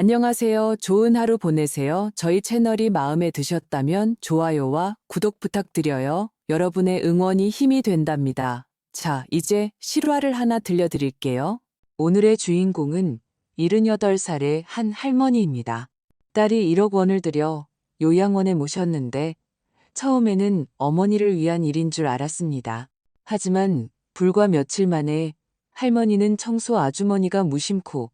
안녕하세요. 좋은 하루 보내세요. 저희 채널이 마음에 드셨다면 좋아요와 구독 부탁드려요. 여러분의 응원이 힘이 된답니다. 자, 이제 실화를 하나 들려드릴게요. 오늘의 주인공은 78살의 한 할머니입니다. 딸이 1억 원을 들여 요양원에 모셨는데 처음에는 어머니를 위한 일인 줄 알았습니다. 하지만 불과 며칠 만에 할머니는 청소 아주머니가 무심코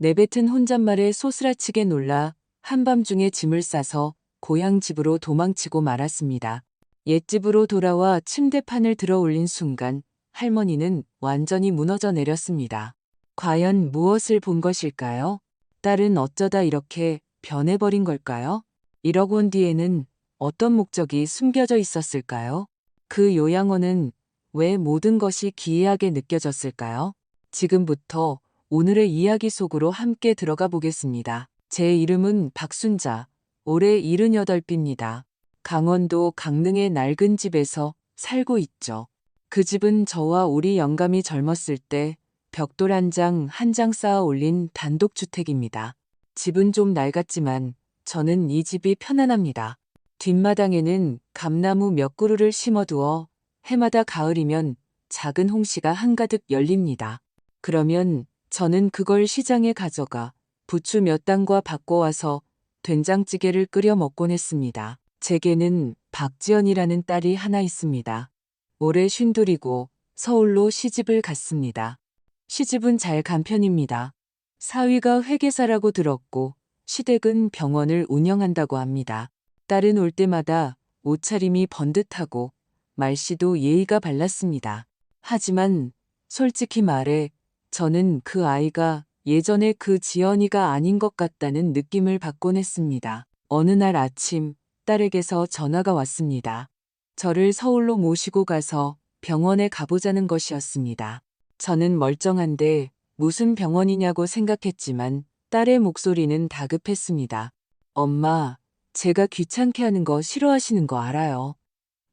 내뱉은 혼잣말에 소스라치게 놀라 한밤중에 짐을 싸서 고향 집으로 도망치고 말았습니다. 옛집으로 돌아와 침대판을 들어 올린 순간 할머니는 완전히 무너져 내렸습니다. 과연 무엇을 본 것일까요? 딸은 어쩌다 이렇게 변해버린 걸까요? 1억 원 뒤에는 어떤 목적이 숨겨져 있었을까요? 그 요양원은 왜 모든 것이 기이하게 느껴졌을까요? 지금부터 오늘의 이야기 속으로 함께 들어가 보겠습니다. 제 이름은 박순자, 올해 78입니다. 강원도 강릉의 낡은 집에서 살고 있죠. 그 집은 저와 우리 영감이 젊었을 때 벽돌 한 장 쌓아 올린 단독주택입니다. 집은 좀 낡았지만 저는 이 집이 편안합니다. 뒷마당에는 감나무 몇 그루를 심어두어 해마다 가을이면 작은 홍시가 한가득 열립니다. 그러면 저는 그걸 시장에 가져가 부추 몇 단과 바꿔와서 된장찌개를 끓여 먹곤 했습니다. 제게는 박지연이라는 딸이 하나 있습니다. 올해 52이고 서울로 시집을 갔습니다. 시집은 잘 간 편입니다. 사위가 회계사라고 들었고 시댁은 병원을 운영한다고 합니다. 딸은 올 때마다 옷차림이 번듯하고 말씨도 예의가 발랐습니다. 하지만 솔직히 말해 저는 그 아이가 예전에 그 지연이가 아닌 것 같다는 느낌을 받곤 했습니다. 어느 날 아침 딸에게서 전화가 왔습니다. 저를 서울로 모시고 가서 병원에 가보자는 것이었습니다. 저는 멀쩡한데 무슨 병원이냐고 생각했지만 딸의 목소리는 다급했습니다. 엄마, 제가 귀찮게 하는 거 싫어하시는 거 알아요.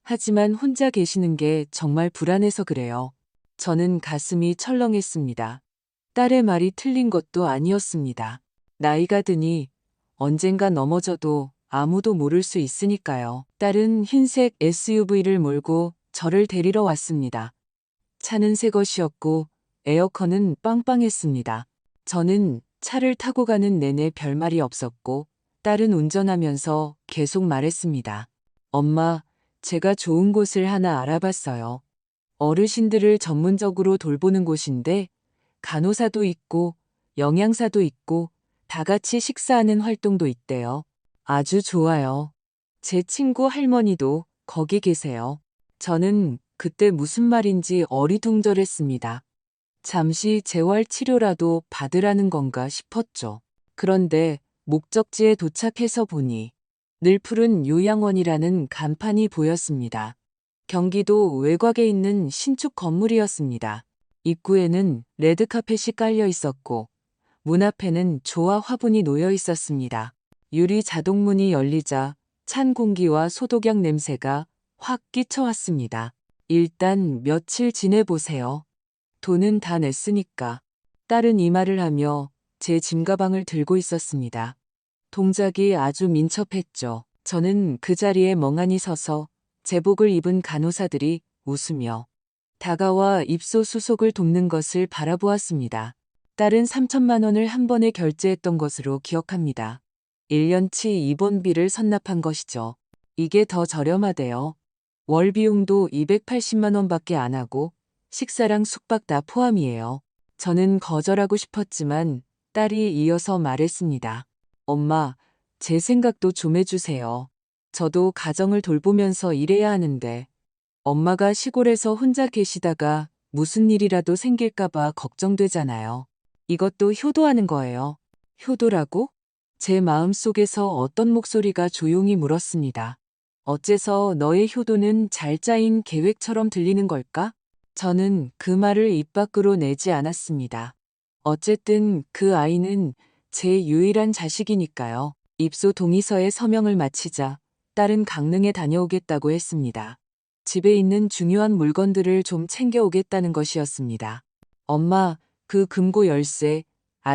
하지만 혼자 계시는 게 정말 불안해서 그래요. 저는 가슴이 철렁했습니다. 딸의 말이 틀린 것도 아니었습니다. 나이가 드니 언젠가 넘어져도 아무도 모를 수 있으니까요. 딸은 흰색 SUV를 몰고 저를 데리러 왔습니다. 차는 새 것이었고 에어컨은 빵빵했습니다. 저는 차를 타고 가는 내내 별말이 없었고 딸은 운전하면서 계속 말했습니다. 엄마, 제가 좋은 곳을 하나 알아봤어요. 어르신들을 전문적으로 돌보는 곳인데 간호사도 있고 영양사도 있고 다 같이 식사하는 활동도 있대요. 아주 좋아요. 제 친구 할머니도 거기 계세요. 저는 그때 무슨 말인지 어리둥절했습니다. 잠시 재활치료라도 받으라는 건가 싶었죠. 그런데 목적지에 도착해서 보니 늘 푸른 요양원이라는 간판이 보였습니다. 경기도 외곽에 있는 신축 건물이었습니다. 입구에는 레드카펫이 깔려 있었고 문 앞에는 조화 화분이 놓여 있었습니다. 유리 자동문이 열리자 찬 공기와 소독약 냄새가 확 끼쳐왔습니다. 일단 며칠 지내보세요. 돈은 다 냈으니까. 딸은 이 말을 하며 제 짐가방을 들고 있었습니다. 동작이 아주 민첩했죠. 저는 그 자리에 멍하니 서서 제복을 입은 간호사들이 웃으며 다가와 입소수속을 돕는 것을 바라보았습니다. 딸은 3천만 원을 한 번에 결제했던 것으로 기억합니다. 1년치 입원비를 선납한 것이죠. 이게 더 저렴하대요. 월 비용도 280만 원밖에 안 하고 식사랑 숙박 다 포함이에요. 저는 거절하고 싶었지만 딸이 이어서 말했습니다. 엄마, 제 생각도 좀 해주세요. 저도 가정을 돌보면서 일해야 하는데 엄마가 시골에서 혼자 계시다가 무슨 일이라도 생길까봐 걱정되잖아요. 이것도 효도하는 거예요. 효도라고? 제 마음속에서 어떤 목소리가 조용히 물었습니다. 어째서 너의 효도는 잘 짜인 계획처럼 들리는 걸까? 저는 그 말을 입 밖으로 내지 않았습니다. 어쨌든 그 아이는 제 유일한 자식이니까요. 입소 동의서에 서명을 마치자 딸은 강릉에 다녀오겠다고 했습니다. 집에 있는 중요한 물건들을 좀 챙겨오겠다는 것이었습니다. 엄마, 그 금고 열쇠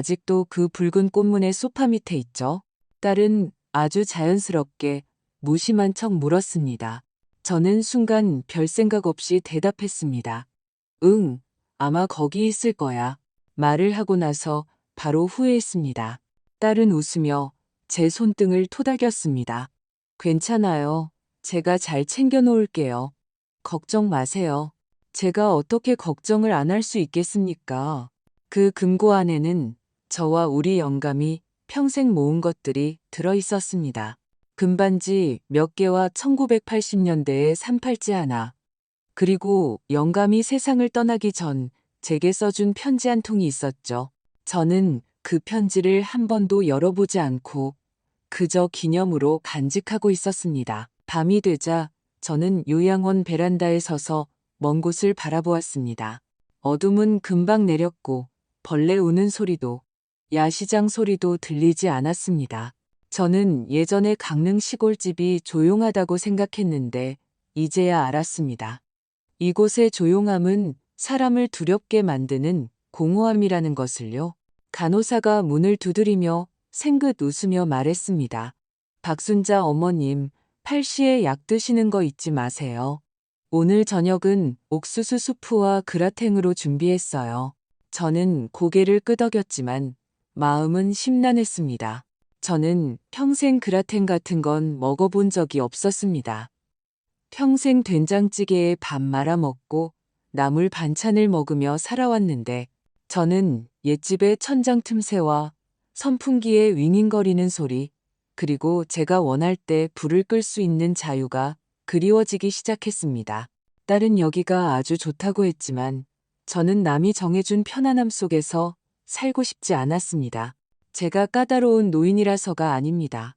아직도 그 붉은 꽃무늬 소파 밑에 있죠? 딸은 아주 자연스럽게 무심한 척 물었습니다. 저는 순간 별 생각 없이 대답했습니다. 응, 아마 거기 있을 거야. 말을 하고 나서 바로 후회했습니다. 딸은 웃으며 제 손등을 토닥였습니다. 괜찮아요. 제가 잘 챙겨 놓을게요. 걱정 마세요. 제가 어떻게 걱정을 안 할 수 있겠습니까? 그 금고 안에는 저와 우리 영감이 평생 모은 것들이 들어 있었습니다. 금반지 몇 개와 1980년대의 산팔찌 하나, 그리고 영감이 세상을 떠나기 전 제게 써준 편지 한 통이 있었죠. 저는 그 편지를 한 번도 열어보지 않고 그저 기념으로 간직하고 있었습니다. 밤이 되자 저는 요양원 베란다에 서서 먼 곳을 바라보았습니다. 어둠은 금방 내렸고 벌레 우는 소리도 야시장 소리도 들리지 않았습니다. 저는 예전에 강릉 시골집이 조용하다고 생각했는데 이제야 알았습니다. 이곳의 조용함은 사람을 두렵게 만드는 공허함이라는 것을요. 간호사가 문을 두드리며 생긋 웃으며 말했습니다. 박순자 어머님, 팔씨에 약 드시는 거 잊지 마세요. 오늘 저녁은 옥수수 수프와 그라탱으로 준비했어요. 저는 고개를 끄덕였지만 마음은 심란했습니다. 저는 평생 그라탱 같은 건 먹어본 적이 없었습니다. 평생 된장찌개에 밥 말아 먹고 나물 반찬을 먹으며 살아왔는데 저는 옛집의 천장 틈새와 선풍기의 윙윙거리는 소리, 그리고 제가 원할 때 불을 끌 수 있는 자유가 그리워지기 시작했습니다. 딸은 여기가 아주 좋다고 했지만 저는 남이 정해준 편안함 속에서 살고 싶지 않았습니다. 제가 까다로운 노인이라서가 아닙니다.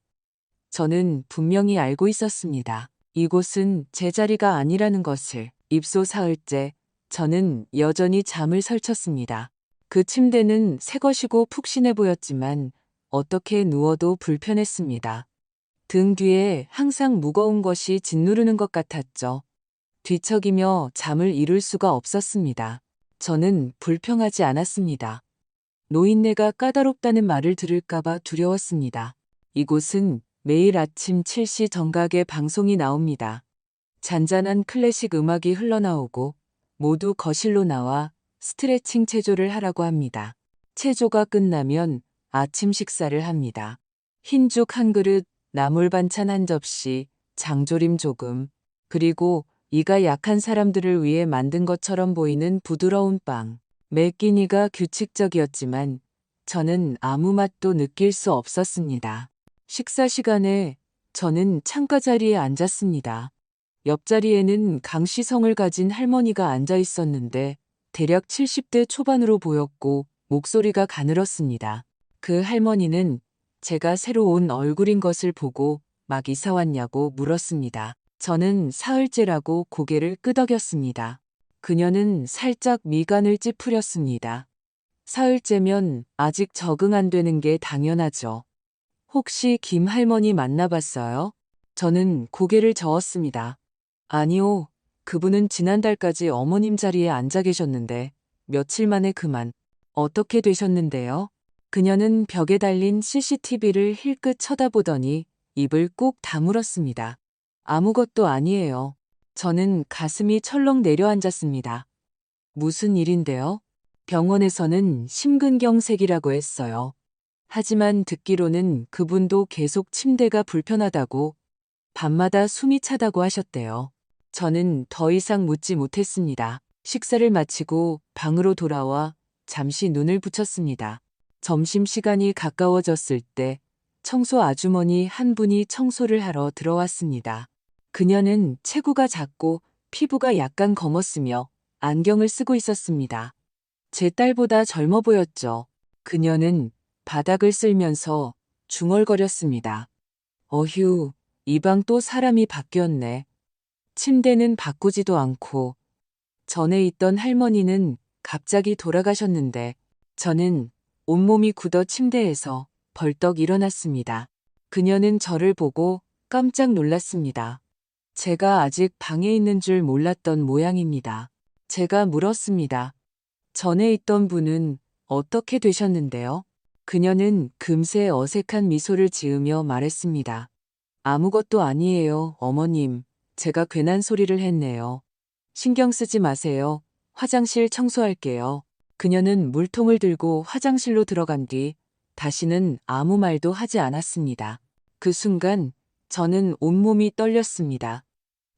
저는 분명히 알고 있었습니다. 이곳은 제 자리가 아니라는 것을. 입소 사흘째 저는 여전히 잠을 설쳤습니다. 그 침대는 새 것이고 푹신해 보였지만 어떻게 누워도 불편했습니다. 등 뒤에 항상 무거운 것이 짓누르는 것 같았죠. 뒤척이며 잠을 이룰 수가 없었습니다. 저는 불평하지 않았습니다. 노인네가 까다롭다는 말을 들을까봐 두려웠습니다. 이곳은 매일 아침 7시 정각에 방송이 나옵니다. 잔잔한 클래식 음악이 흘러나오고 모두 거실로 나와 스트레칭 체조를 하라고 합니다. 체조가 끝나면 아침 식사를 합니다. 흰죽 한 그릇, 나물 반찬 한 접시, 장조림 조금, 그리고 이가 약한 사람들을 위해 만든 것처럼 보이는 부드러운 빵. 매 끼니가 규칙적이었지만 저는 아무 맛도 느낄 수 없었습니다. 식사 시간에 저는 창가 자리에 앉았습니다. 옆자리에는 강시성을 가진 할머니가 앉아 있었는데 대략 70대 초반으로 보였고 목소리가 가늘었습니다. 그 할머니는 제가 새로 온 얼굴인 것을 보고 막 이사 왔냐고 물었습니다. 저는 사흘째라고 고개를 끄덕였습니다. 그녀는 살짝 미간을 찌푸렸습니다. 사흘째면 아직 적응 안 되는 게 당연하죠. 혹시 김 할머니 만나봤어요? 저는 고개를 저었습니다. 아니요. 그분은 지난달까지 어머님 자리에 앉아 계셨는데 며칠 만에 그만. 어떻게 되셨는데요? 그녀는 벽에 달린 CCTV를 힐끗 쳐다보더니 입을 꾹 다물었습니다. 아무것도 아니에요. 저는 가슴이 철렁 내려앉았습니다. 무슨 일인데요? 병원에서는 심근경색이라고 했어요. 하지만 듣기로는 그분도 계속 침대가 불편하다고 밤마다 숨이 차다고 하셨대요. 저는 더 이상 묻지 못했습니다. 식사를 마치고 방으로 돌아와 잠시 눈을 붙였습니다. 점심시간이 가까워졌을 때 청소 아주머니 한 분이 청소를 하러 들어왔습니다. 그녀는 체구가 작고 피부가 약간 검었으며 안경을 쓰고 있었습니다. 제 딸보다 젊어 보였죠. 그녀는 바닥을 쓸면서 중얼거렸습니다. 어휴, 이 방 또 사람이 바뀌었네. 침대는 바꾸지도 않고 전에 있던 할머니는 갑자기 돌아가셨는데 저는 온몸이 굳어 침대에서 벌떡 일어났습니다. 그녀는 저를 보고 깜짝 놀랐습니다. 제가 아직 방에 있는 줄 몰랐던 모양입니다. 제가 물었습니다. 전에 있던 분은 어떻게 되셨는데요? 그녀는 금세 어색한 미소를 지으며 말했습니다. 아무것도 아니에요, 어머님. 제가 괜한 소리를 했네요. 신경 쓰지 마세요. 화장실 청소할게요. 그녀는 물통을 들고 화장실로 들어간 뒤 다시는 아무 말도 하지 않았습니다. 그 순간 저는 온몸이 떨렸습니다.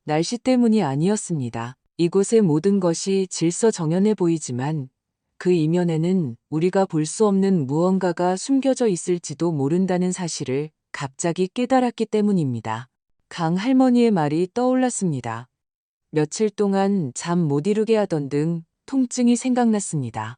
날씨 때문이 아니었습니다. 이곳의 모든 것이 질서정연해 보이지만 그 이면에는 우리가 볼 수 없는 무언가가 숨겨져 있을지도 모른다는 사실을 갑자기 깨달았기 때문입니다. 강 할머니의 말이 떠올랐습니다. 며칠 동안 잠 못 이루게 하던 등 통증이 생각났습니다.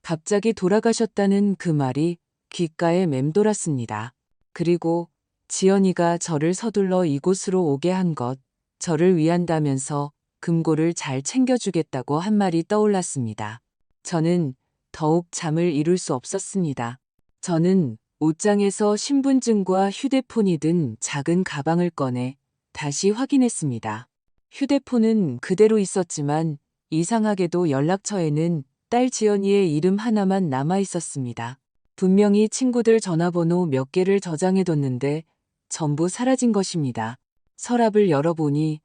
갑자기 돌아가셨다는 그 말이 귓가에 맴돌았습니다. 그리고 지연이가 저를 서둘러 이곳으로 오게 한 것, 저를 위한다면서 금고를 잘 챙겨주겠다고 한 말이 떠올랐습니다. 저는 더욱 잠을 이룰 수 없었습니다. 저는 옷장에서 신분증과 휴대폰이 든 작은 가방을 꺼내 다시 확인했습니다. 휴대폰은 그대로 있었지만 이상하게도 연락처에는 딸 지연이의 이름 하나만 남아 있었습니다. 분명히 친구들 전화번호 몇 개를 저장해뒀는데 전부 사라진 것입니다. 서랍을 열어보니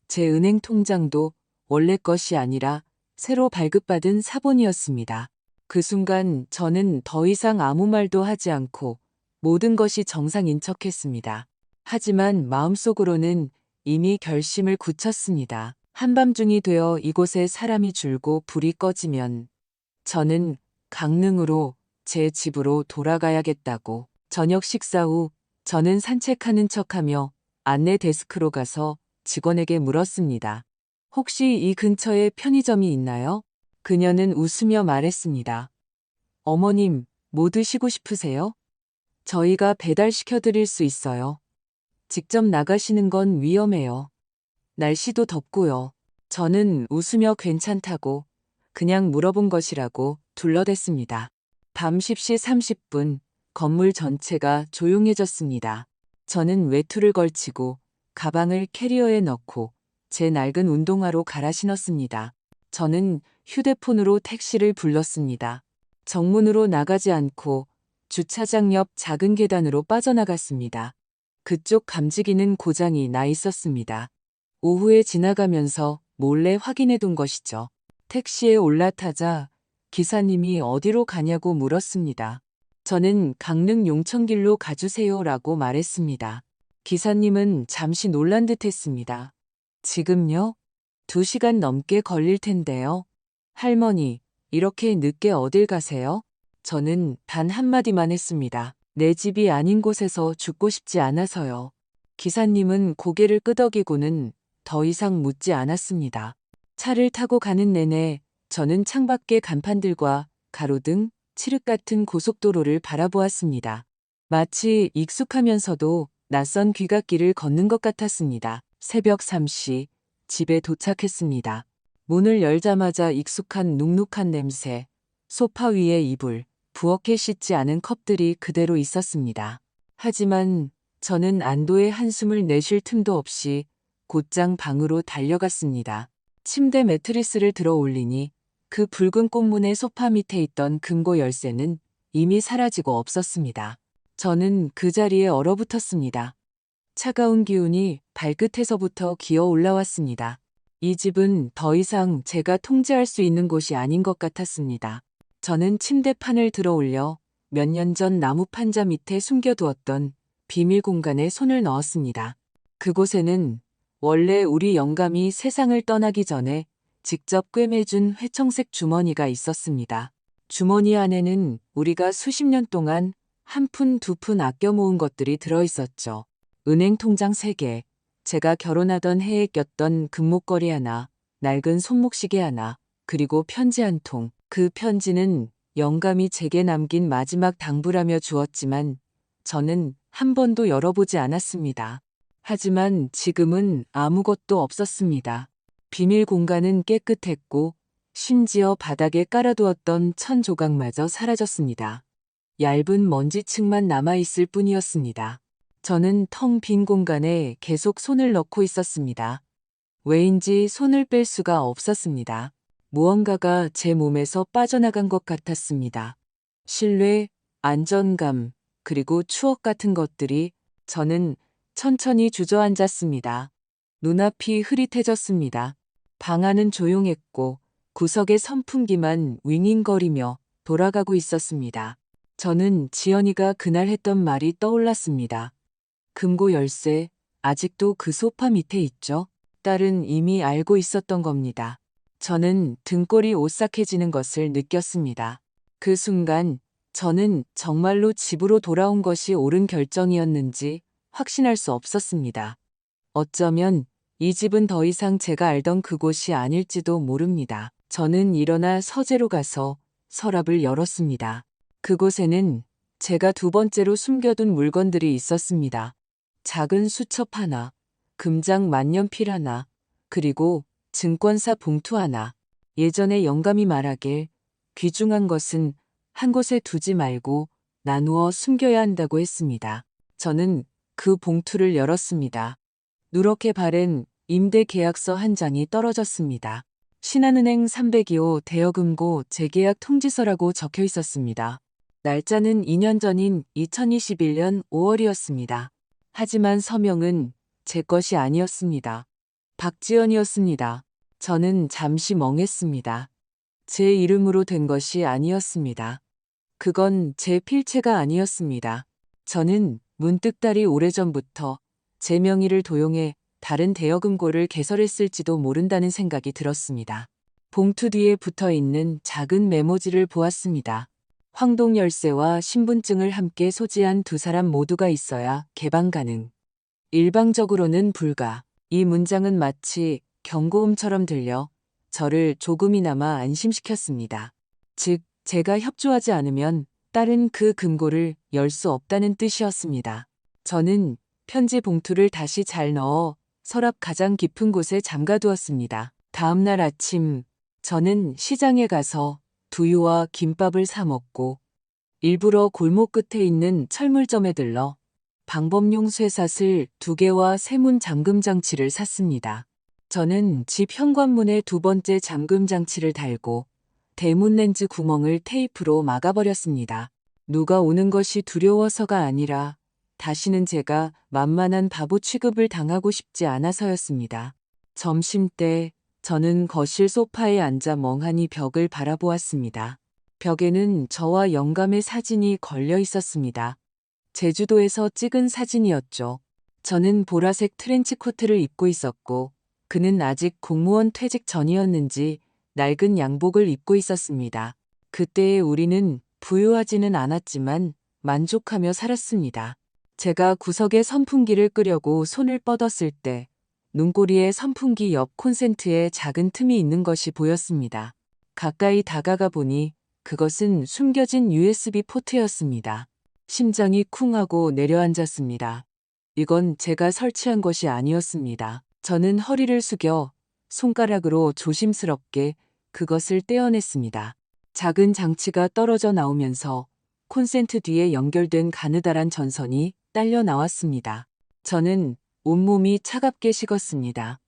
제 은행 통장도 원래 것이 아니라 새로 발급받은 사본이었습니다. 그 순간 저는 더 이상 아무 말도 하지 않고 모든 것이 정상인 척했습니다. 하지만 마음속으로는 이미 결심을 굳혔습니다. 한밤중이 되어 이곳에 사람이 줄고 불이 꺼지면 저는 강릉으로 제 집으로 돌아가야겠다고. 저녁 식사 후 저는 산책하는 척하며 안내 데스크로 가서 직원에게 물었습니다. 혹시 이 근처에 편의점이 있나요? 그녀는 웃으며 말했습니다. 어머님, 뭐 드시고 싶으세요? 저희가 배달시켜 드릴 수 있어요. 직접 나가시는 건 위험해요. 날씨도 덥고요. 저는 웃으며 괜찮다고 그냥 물어본 것이라고 둘러댔습니다. 밤 10시 30분 건물 전체가 조용해졌습니다. 저는 외투를 걸치고 가방을 캐리어에 넣고 제 낡은 운동화로 갈아 신었습니다. 저는 휴대폰으로 택시를 불렀습니다. 정문으로 나가지 않고 주차장 옆 작은 계단으로 빠져나갔습니다. 그쪽 감지기는 고장이 나 있었습니다. 오후에 지나가면서 몰래 확인해 둔 것이죠. 택시에 올라타자 기사님이 어디로 가냐고 물었습니다. 저는 강릉 용천길로 가주세요라고 말했습니다. 기사님은 잠시 놀란 듯 했습니다. 지금요? 2시간 넘게 걸릴 텐데요. 할머니, 이렇게 늦게 어딜 가세요? 저는 단 한마디만 했습니다. 내 집이 아닌 곳에서 죽고 싶지 않아서요. 기사님은 고개를 끄덕이고는 더 이상 묻지 않았습니다. 차를 타고 가는 내내 저는 창밖의 간판들과 가로등, 칠흑 같은 고속도로를 바라보았습니다. 마치 익숙하면서도 낯선 귀갓길을 걷는 것 같았습니다. 새벽 3시 집에 도착했습니다. 문을 열자마자 익숙한 눅눅한 냄새, 소파 위에 이불, 부엌에 씻지 않은 컵들이 그대로 있었습니다. 하지만 저는 안도의 한숨을 내쉴 틈도 없이 곧장 방으로 달려갔습니다. 침대 매트리스를 들어 올리니 그 붉은 꽃무늬 소파 밑에 있던 금고 열쇠는 이미 사라지고 없었습니다. 저는 그 자리에 얼어붙었습니다. 차가운 기운이 발끝에서부터 기어 올라왔습니다. 이 집은 더 이상 제가 통제할 수 있는 곳이 아닌 것 같았습니다. 저는 침대판을 들어 올려 몇 년 전 나무 판자 밑에 숨겨두었던 비밀 공간에 손을 넣었습니다. 그곳에는 원래 우리 영감이 세상을 떠나기 전에 직접 꿰매준 회청색 주머니가 있었습니다. 주머니 안에는 우리가 수십 년 동안 한 푼, 두 푼 아껴 모은 것들이 들어 있었죠. 은행 통장 3개, 제가 결혼하던 해에 꼈던 금목걸이 하나, 낡은 손목시계 하나, 그리고 편지 한 통. 그 편지는 영감이 제게 남긴 마지막 당부라며 주었지만 저는 한 번도 열어보지 않았습니다. 하지만 지금은 아무것도 없었습니다. 비밀 공간은 깨끗했고 심지어 바닥에 깔아두었던 천 조각마저 사라졌습니다. 얇은 먼지층만 남아있을 뿐이었습니다. 저는 텅 빈 공간에 계속 손을 넣고 있었습니다. 왜인지 손을 뺄 수가 없었습니다. 무언가가 제 몸에서 빠져나간 것 같았습니다. 신뢰, 안정감, 그리고 추억 같은 것들이. 저는 천천히 주저앉았습니다. 눈앞이 흐릿해졌습니다. 방 안은 조용했고 구석의 선풍기만 윙윙거리며 돌아가고 있었습니다. 저는 지연이가 그날 했던 말이 떠올랐습니다. 금고 열쇠, 아직도 그 소파 밑에 있죠? 딸은 이미 알고 있었던 겁니다. 저는 등골이 오싹해지는 것을 느꼈습니다. 그 순간 저는 정말로 집으로 돌아온 것이 옳은 결정이었는지 확신할 수 없었습니다. 어쩌면 이 집은 더 이상 제가 알던 그곳이 아닐지도 모릅니다. 저는 일어나 서재로 가서 서랍을 열었습니다. 그곳에는 제가 두 번째로 숨겨둔 물건들이 있었습니다. 작은 수첩 하나, 금장 만년필 하나, 그리고 증권사 봉투 하나. 예전에 영감이 말하길 귀중한 것은 한 곳에 두지 말고 나누어 숨겨야 한다고 했습니다. 저는 그 봉투를 열었습니다. 누렇게 바랜 임대 계약서 한 장이 떨어졌습니다. 신한은행 302호 대여금고 재계약 통지서라고 적혀 있었습니다. 날짜는 2년 전인 2021년 5월이었습니다. 하지만 서명은 제 것이 아니었습니다. 박지연이었습니다. 저는 잠시 멍했습니다. 제 이름으로 된 것이 아니었습니다. 그건 제 필체가 아니었습니다. 저는 문득 딸이 오래전부터 제 명의를 도용해 다른 대여금고를 개설했을지도 모른다는 생각이 들었습니다. 봉투 뒤에 붙어 있는 작은 메모지를 보았습니다. 황동 열쇠와 신분증을 함께 소지한 두 사람 모두가 있어야 개방 가능. 일방적으로는 불가. 이 문장은 마치 경고음처럼 들려 저를 조금이나마 안심시켰습니다. 즉, 제가 협조하지 않으면 딸은 그 금고를 열 수 없다는 뜻이었습니다. 저는 편지 봉투를 다시 잘 넣어 서랍 가장 깊은 곳에 잠가두었습니다. 다음 날 아침, 저는 시장에 가서 두유와 김밥을 사 먹고 일부러 골목 끝에 있는 철물점에 들러 방범용 쇠사슬 2개와 세문 잠금 장치를 샀습니다. 저는 집 현관문에 두 번째 잠금 장치를 달고 대문 렌즈 구멍을 테이프로 막아버렸습니다. 누가 오는 것이 두려워서가 아니라 다시는 제가 만만한 바보 취급을 당하고 싶지 않아서였습니다. 점심때 저는 거실 소파에 앉아 멍하니 벽을 바라보았습니다. 벽에는 저와 영감의 사진이 걸려 있었습니다. 제주도에서 찍은 사진이었죠. 저는 보라색 트렌치 코트를 입고 있었고 그는 아직 공무원 퇴직 전이었는지 낡은 양복을 입고 있었습니다. 그때의 우리는 부유하지는 않았지만 만족하며 살았습니다. 제가 구석에 선풍기를 끄려고 손을 뻗었을 때 눈꼬리에 선풍기 옆 콘센트에 작은 틈이 있는 것이 보였습니다. 가까이 다가가 보니 그것은 숨겨진 USB 포트였습니다. 심장이 쿵 하고 내려앉았습니다. 이건 제가 설치한 것이 아니었습니다. 저는 허리를 숙여 손가락으로 조심스럽게 그것을 떼어냈습니다. 작은 장치가 떨어져 나오면서 콘센트 뒤에 연결된 가느다란 전선이 딸려 나왔습니다. 저는 온몸이 차갑게 식었습니다.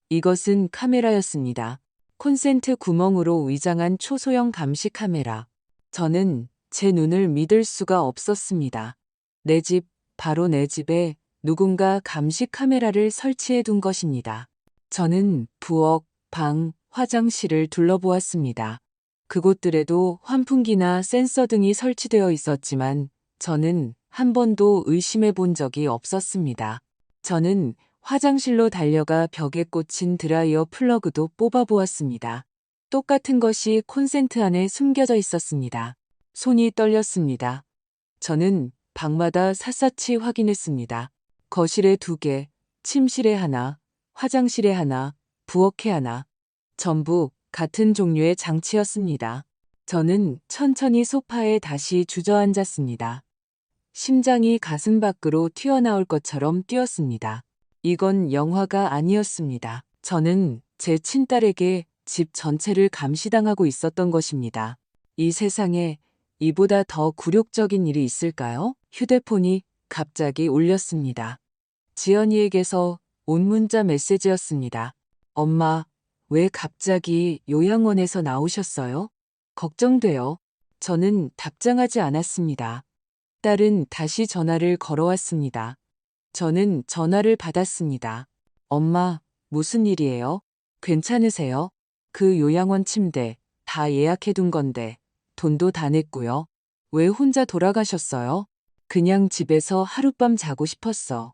이것은 카메라였습니다. 콘센트 구멍으로 위장한 초소형 감시 카메라. 저는 제 눈을 믿을 수가 없었습니다. 내 집, 바로 내 집에 누군가 감시 카메라를 설치해 둔 것입니다. 저는 부엌, 방, 화장실을 둘러보았습니다. 그곳들에도 환풍기나 센서 등이 설치되어 있었지만 저는 한 번도 의심해 본 적이 없었습니다. 저는 화장실로 달려가 벽에 꽂힌 드라이어 플러그도 뽑아보았습니다. 똑같은 것이 콘센트 안에 숨겨져 있었습니다. 손이 떨렸습니다. 저는 방마다 샅샅이 확인했습니다. 거실에 2개, 침실에 하나, 화장실에 하나, 부엌에 하나. 전부 같은 종류의 장치였습니다. 저는 천천히 소파에 다시 주저앉았습니다. 심장이 가슴 밖으로 튀어나올 것처럼 뛰었습니다. 이건 영화가 아니었습니다. 저는 제 친딸에게 집 전체를 감시당하고 있었던 것입니다. 이 세상에 이보다 더 굴욕적인 일이 있을까요? 휴대폰이 갑자기 울렸습니다. 지연이에게서 온 문자 메시지였습니다. 엄마, 왜 갑자기 요양원에서 나오셨어요? 걱정돼요. 저는 답장하지 않았습니다. 딸은 다시 전화를 걸어왔습니다. 저는 전화를 받았습니다. 엄마, 무슨 일이에요? 괜찮으세요? 그 요양원 침대 다 예약해둔 건데 돈도 다 냈고요. 왜 혼자 돌아가셨어요? 그냥 집에서 하룻밤 자고 싶었어.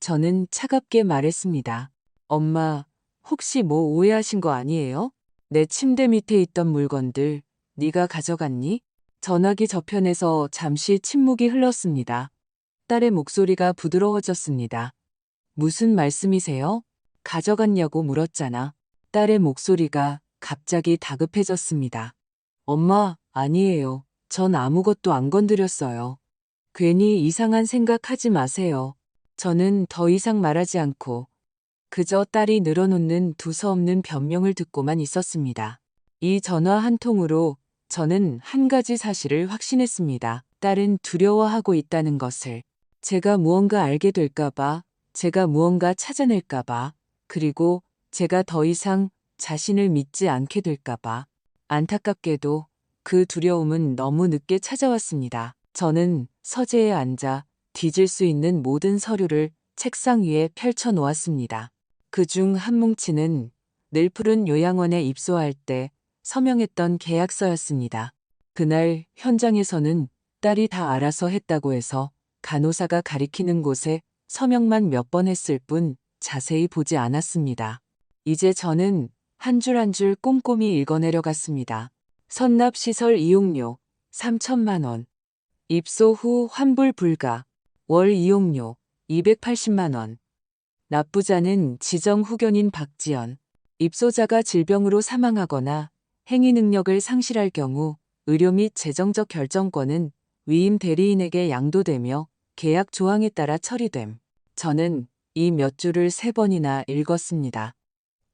저는 차갑게 말했습니다. 엄마, 혹시 뭐 오해하신 거 아니에요? 내 침대 밑에 있던 물건들 네가 가져갔니? 전화기 저편에서 잠시 침묵이 흘렀습니다. 딸의 목소리가 부드러워졌습니다. 무슨 말씀이세요? 가져갔냐고 물었잖아. 딸의 목소리가 갑자기 다급해졌습니다. 엄마, 아니에요. 전 아무것도 안 건드렸어요. 괜히 이상한 생각하지 마세요. 저는 더 이상 말하지 않고 그저 딸이 늘어놓는 두서없는 변명을 듣고만 있었습니다. 이 전화 한 통으로 저는 한 가지 사실을 확신했습니다. 딸은 두려워하고 있다는 것을. 제가 무언가 알게 될까봐, 제가 무언가 찾아낼까봐, 그리고 제가 더 이상 자신을 믿지 않게 될까봐. 안타깝게도 그 두려움은 너무 늦게 찾아왔습니다. 저는 서재에 앉아 뒤질 수 있는 모든 서류를 책상 위에 펼쳐 놓았습니다. 그중 한 뭉치는 늘 푸른 요양원에 입소할 때 서명했던 계약서였습니다. 그날 현장에서는 딸이 다 알아서 했다고 해서 간호사가 가리키는 곳에 서명만 몇 번 했을 뿐 자세히 보지 않았습니다. 이제 저는 한 줄 한 줄 꼼꼼히 읽어내려갔습니다. 선납시설 이용료 3천만 원. 입소 후 환불 불가. 월 이용료 280만 원. 납부자는 지정 후견인 박지연. 입소자가 질병으로 사망하거나 행위 능력을 상실할 경우 의료 및 재정적 결정권은 위임 대리인에게 양도되며 계약 조항에 따라 처리됨. 저는 이 몇 줄을 3번이나 읽었습니다.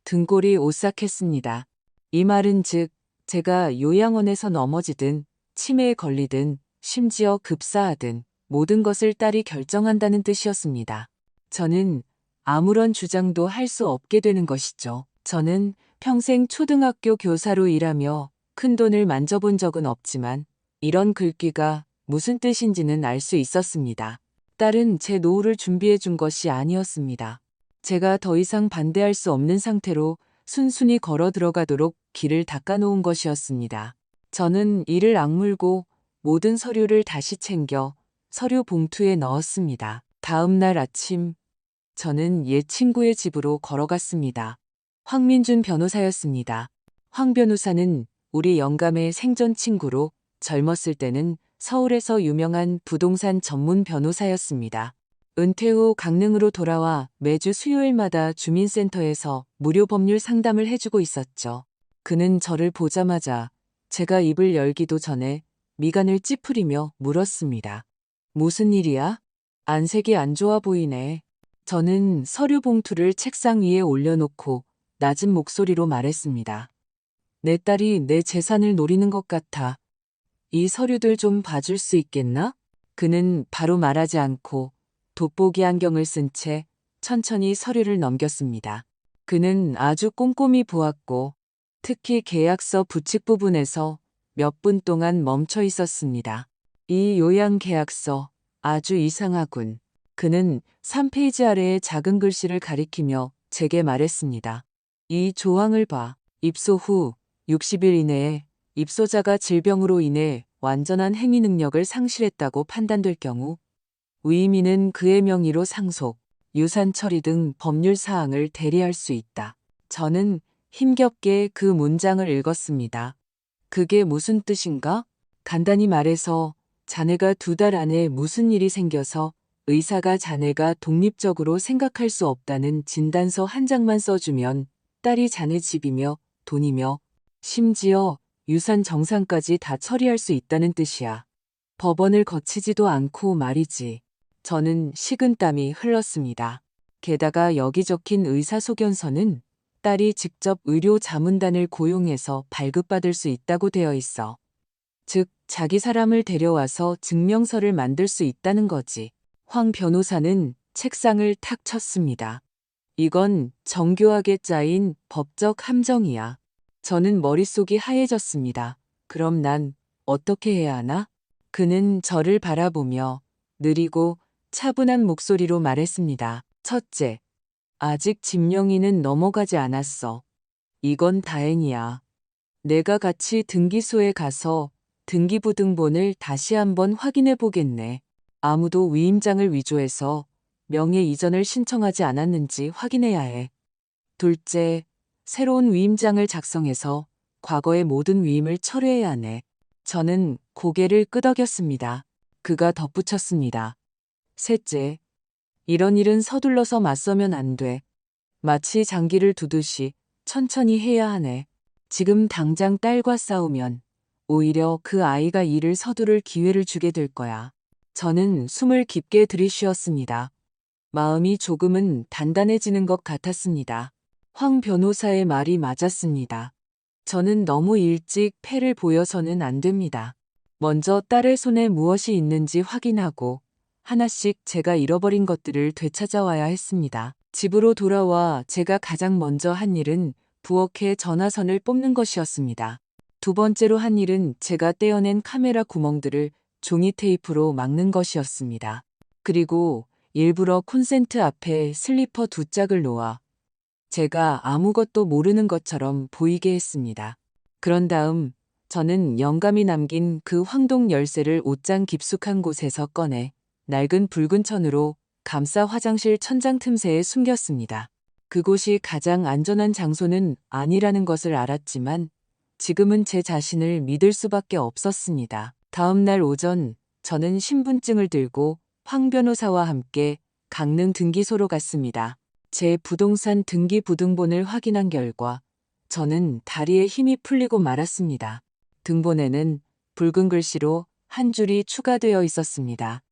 등골이 오싹했습니다. 이 말은 즉 제가 요양원에서 넘어지든 치매에 걸리든 심지어 급사하든 모든 것을 딸이 결정한다는 뜻이었습니다. 저는 아무런 주장도 할 수 없게 되는 것이죠. 저는 평생 초등학교 교사로 일하며 큰돈을 만져본 적은 없지만 이런 글귀가 무슨 뜻인지는 알 수 있었습니다. 딸은 제 노후를 준비해 준 것이 아니었습니다. 제가 더 이상 반대할 수 없는 상태로 순순히 걸어 들어가도록 길을 닦아놓은 것이었습니다. 저는 이를 악물고 모든 서류를 다시 챙겨 서류 봉투에 넣었습니다. 다음 날 아침 저는 옛 친구의 집으로 걸어갔습니다. 황민준 변호사였습니다. 황 변호사는 우리 영감의 생전 친구로 젊었을 때는 서울에서 유명한 부동산 전문 변호사였습니다. 은퇴 후 강릉으로 돌아와 매주 수요일마다 주민센터에서 무료 법률 상담을 해주고 있었죠. 그는 저를 보자마자 제가 입을 열기도 전에 미간을 찌푸리며 물었습니다. 무슨 일이야? 안색이 안 좋아 보이네. 저는 서류 봉투를 책상 위에 올려놓고 낮은 목소리로 말했습니다. 내 딸이 내 재산을 노리는 것 같아. 이 서류들 좀 봐줄 수 있겠나? 그는 바로 말하지 않고 돋보기 안경을 쓴 채 천천히 서류를 넘겼습니다. 그는 아주 꼼꼼히 보았고 특히 계약서 부칙 부분에서 몇 분 동안 멈춰 있었습니다. 이 요양 계약서 아주 이상하군. 그는 3페이지 아래의 작은 글씨를 가리키며 제게 말했습니다. 이 조항을 봐. 입소 후 60일 이내에 입소자가 질병으로 인해 완전한 행위 능력을 상실했다고 판단될 경우 위임인은 그의 명의로 상속, 유산 처리 등 법률 사항을 대리할 수 있다. 저는 힘겹게 그 문장을 읽었습니다. 그게 무슨 뜻인가? 간단히 말해서 자네가 2달 안에 무슨 일이 생겨서 의사가 자네가 독립적으로 생각할 수 없다는 진단서 한 장만 써주면 딸이 자네 집이며 돈이며 심지어 유산 정산까지 다 처리할 수 있다는 뜻이야. 법원을 거치지도 않고 말이지. 저는 식은땀이 흘렀습니다. 게다가 여기 적힌 의사소견서는 딸이 직접 의료 자문단을 고용해서 발급받을 수 있다고 되어 있어. 즉, 자기 사람을 데려와서 증명서를 만들 수 있다는 거지. 황 변호사는 책상을 탁 쳤습니다. 이건 정교하게 짜인 법적 함정이야. 저는 머릿속이 하얘졌습니다. 그럼 난 어떻게 해야 하나? 그는 저를 바라보며 느리고 차분한 목소리로 말했습니다. 첫째, 아직 집명의는 넘어가지 않았어. 이건 다행이야. 내가 같이 등기소에 가서 등기부등본을 다시 한번 확인해 보겠네. 아무도 위임장을 위조해서 명예 이전을 신청하지 않았는지 확인해야 해. 둘째, 새로운 위임장을 작성해서 과거의 모든 위임을 철회해야 하네. 저는 고개를 끄덕였습니다. 그가 덧붙였습니다. 셋째, 이런 일은 서둘러서 맞서면 안 돼. 마치 장기를 두듯이 천천히 해야 하네. 지금 당장 딸과 싸우면 오히려 그 아이가 일을 서두를 기회를 주게 될 거야. 저는 숨을 깊게 들이쉬었습니다. 마음이 조금은 단단해지는 것 같았습니다. 황 변호사의 말이 맞았습니다. 저는 너무 일찍 패를 보여서는 안 됩니다. 먼저 딸의 손에 무엇이 있는지 확인하고 하나씩 제가 잃어버린 것들을 되찾아와야 했습니다. 집으로 돌아와 제가 가장 먼저 한 일은 부엌에 전화선을 뽑는 것이었습니다. 두 번째로 한 일은 제가 떼어낸 카메라 구멍들을 종이 테이프로 막는 것이었습니다. 그리고 일부러 콘센트 앞에 슬리퍼 두 짝을 놓아 제가 아무것도 모르는 것처럼 보이게 했습니다. 그런 다음 저는 영감이 남긴 그 황동 열쇠를 옷장 깊숙한 곳에서 꺼내 낡은 붉은 천으로 감싸 화장실 천장 틈새에 숨겼습니다. 그곳이 가장 안전한 장소는 아니라는 것을 알았지만 지금은 제 자신을 믿을 수밖에 없었습니다. 다음 날 오전 저는 신분증을 들고 황 변호사와 함께 강릉 등기소로 갔습니다. 제 부동산 등기부등본을 확인한 결과 저는 다리에 힘이 풀리고 말았습니다. 등본에는 붉은 글씨로 한 줄이 추가되어 있었습니다.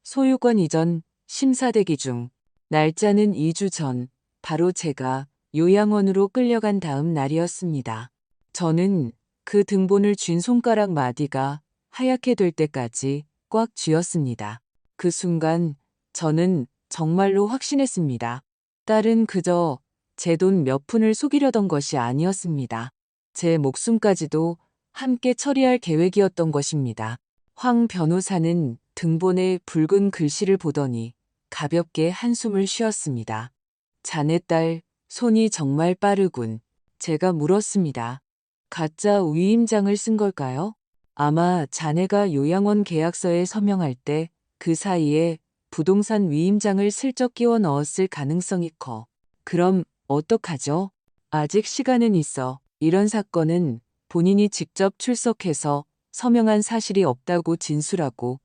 소유권 이전 심사대기 중. 날짜는 2주 전, 바로 제가 요양원으로 끌려간 다음 날이었습니다. 저는 그 등본을 쥔 손가락 마디가 하얗게 될 때까지 꽉 쥐었습니다. 그 순간 저는 정말로 확신했습니다. 딸은 그저 제 돈 몇 푼을 속이려던 것이 아니었습니다. 제 목숨까지도 함께 처리할 계획이었던 것입니다. 황 변호사는 등본의 붉은 글씨를 보더니 가볍게 한숨을 쉬었습니다. 자네 딸, 손이 정말 빠르군. 제가 물었습니다. 가짜 위임장을 쓴 걸까요? 아마 자네가 요양원 계약서에 서명할 때 그 사이에 부동산 위임장을 슬쩍 끼워 넣었을 가능성이 커. 그럼 어떡하죠? 아직 시간은 있어. 이런 사건은 본인이 직접 출석해서 서명한 사실이 없다고 진술하고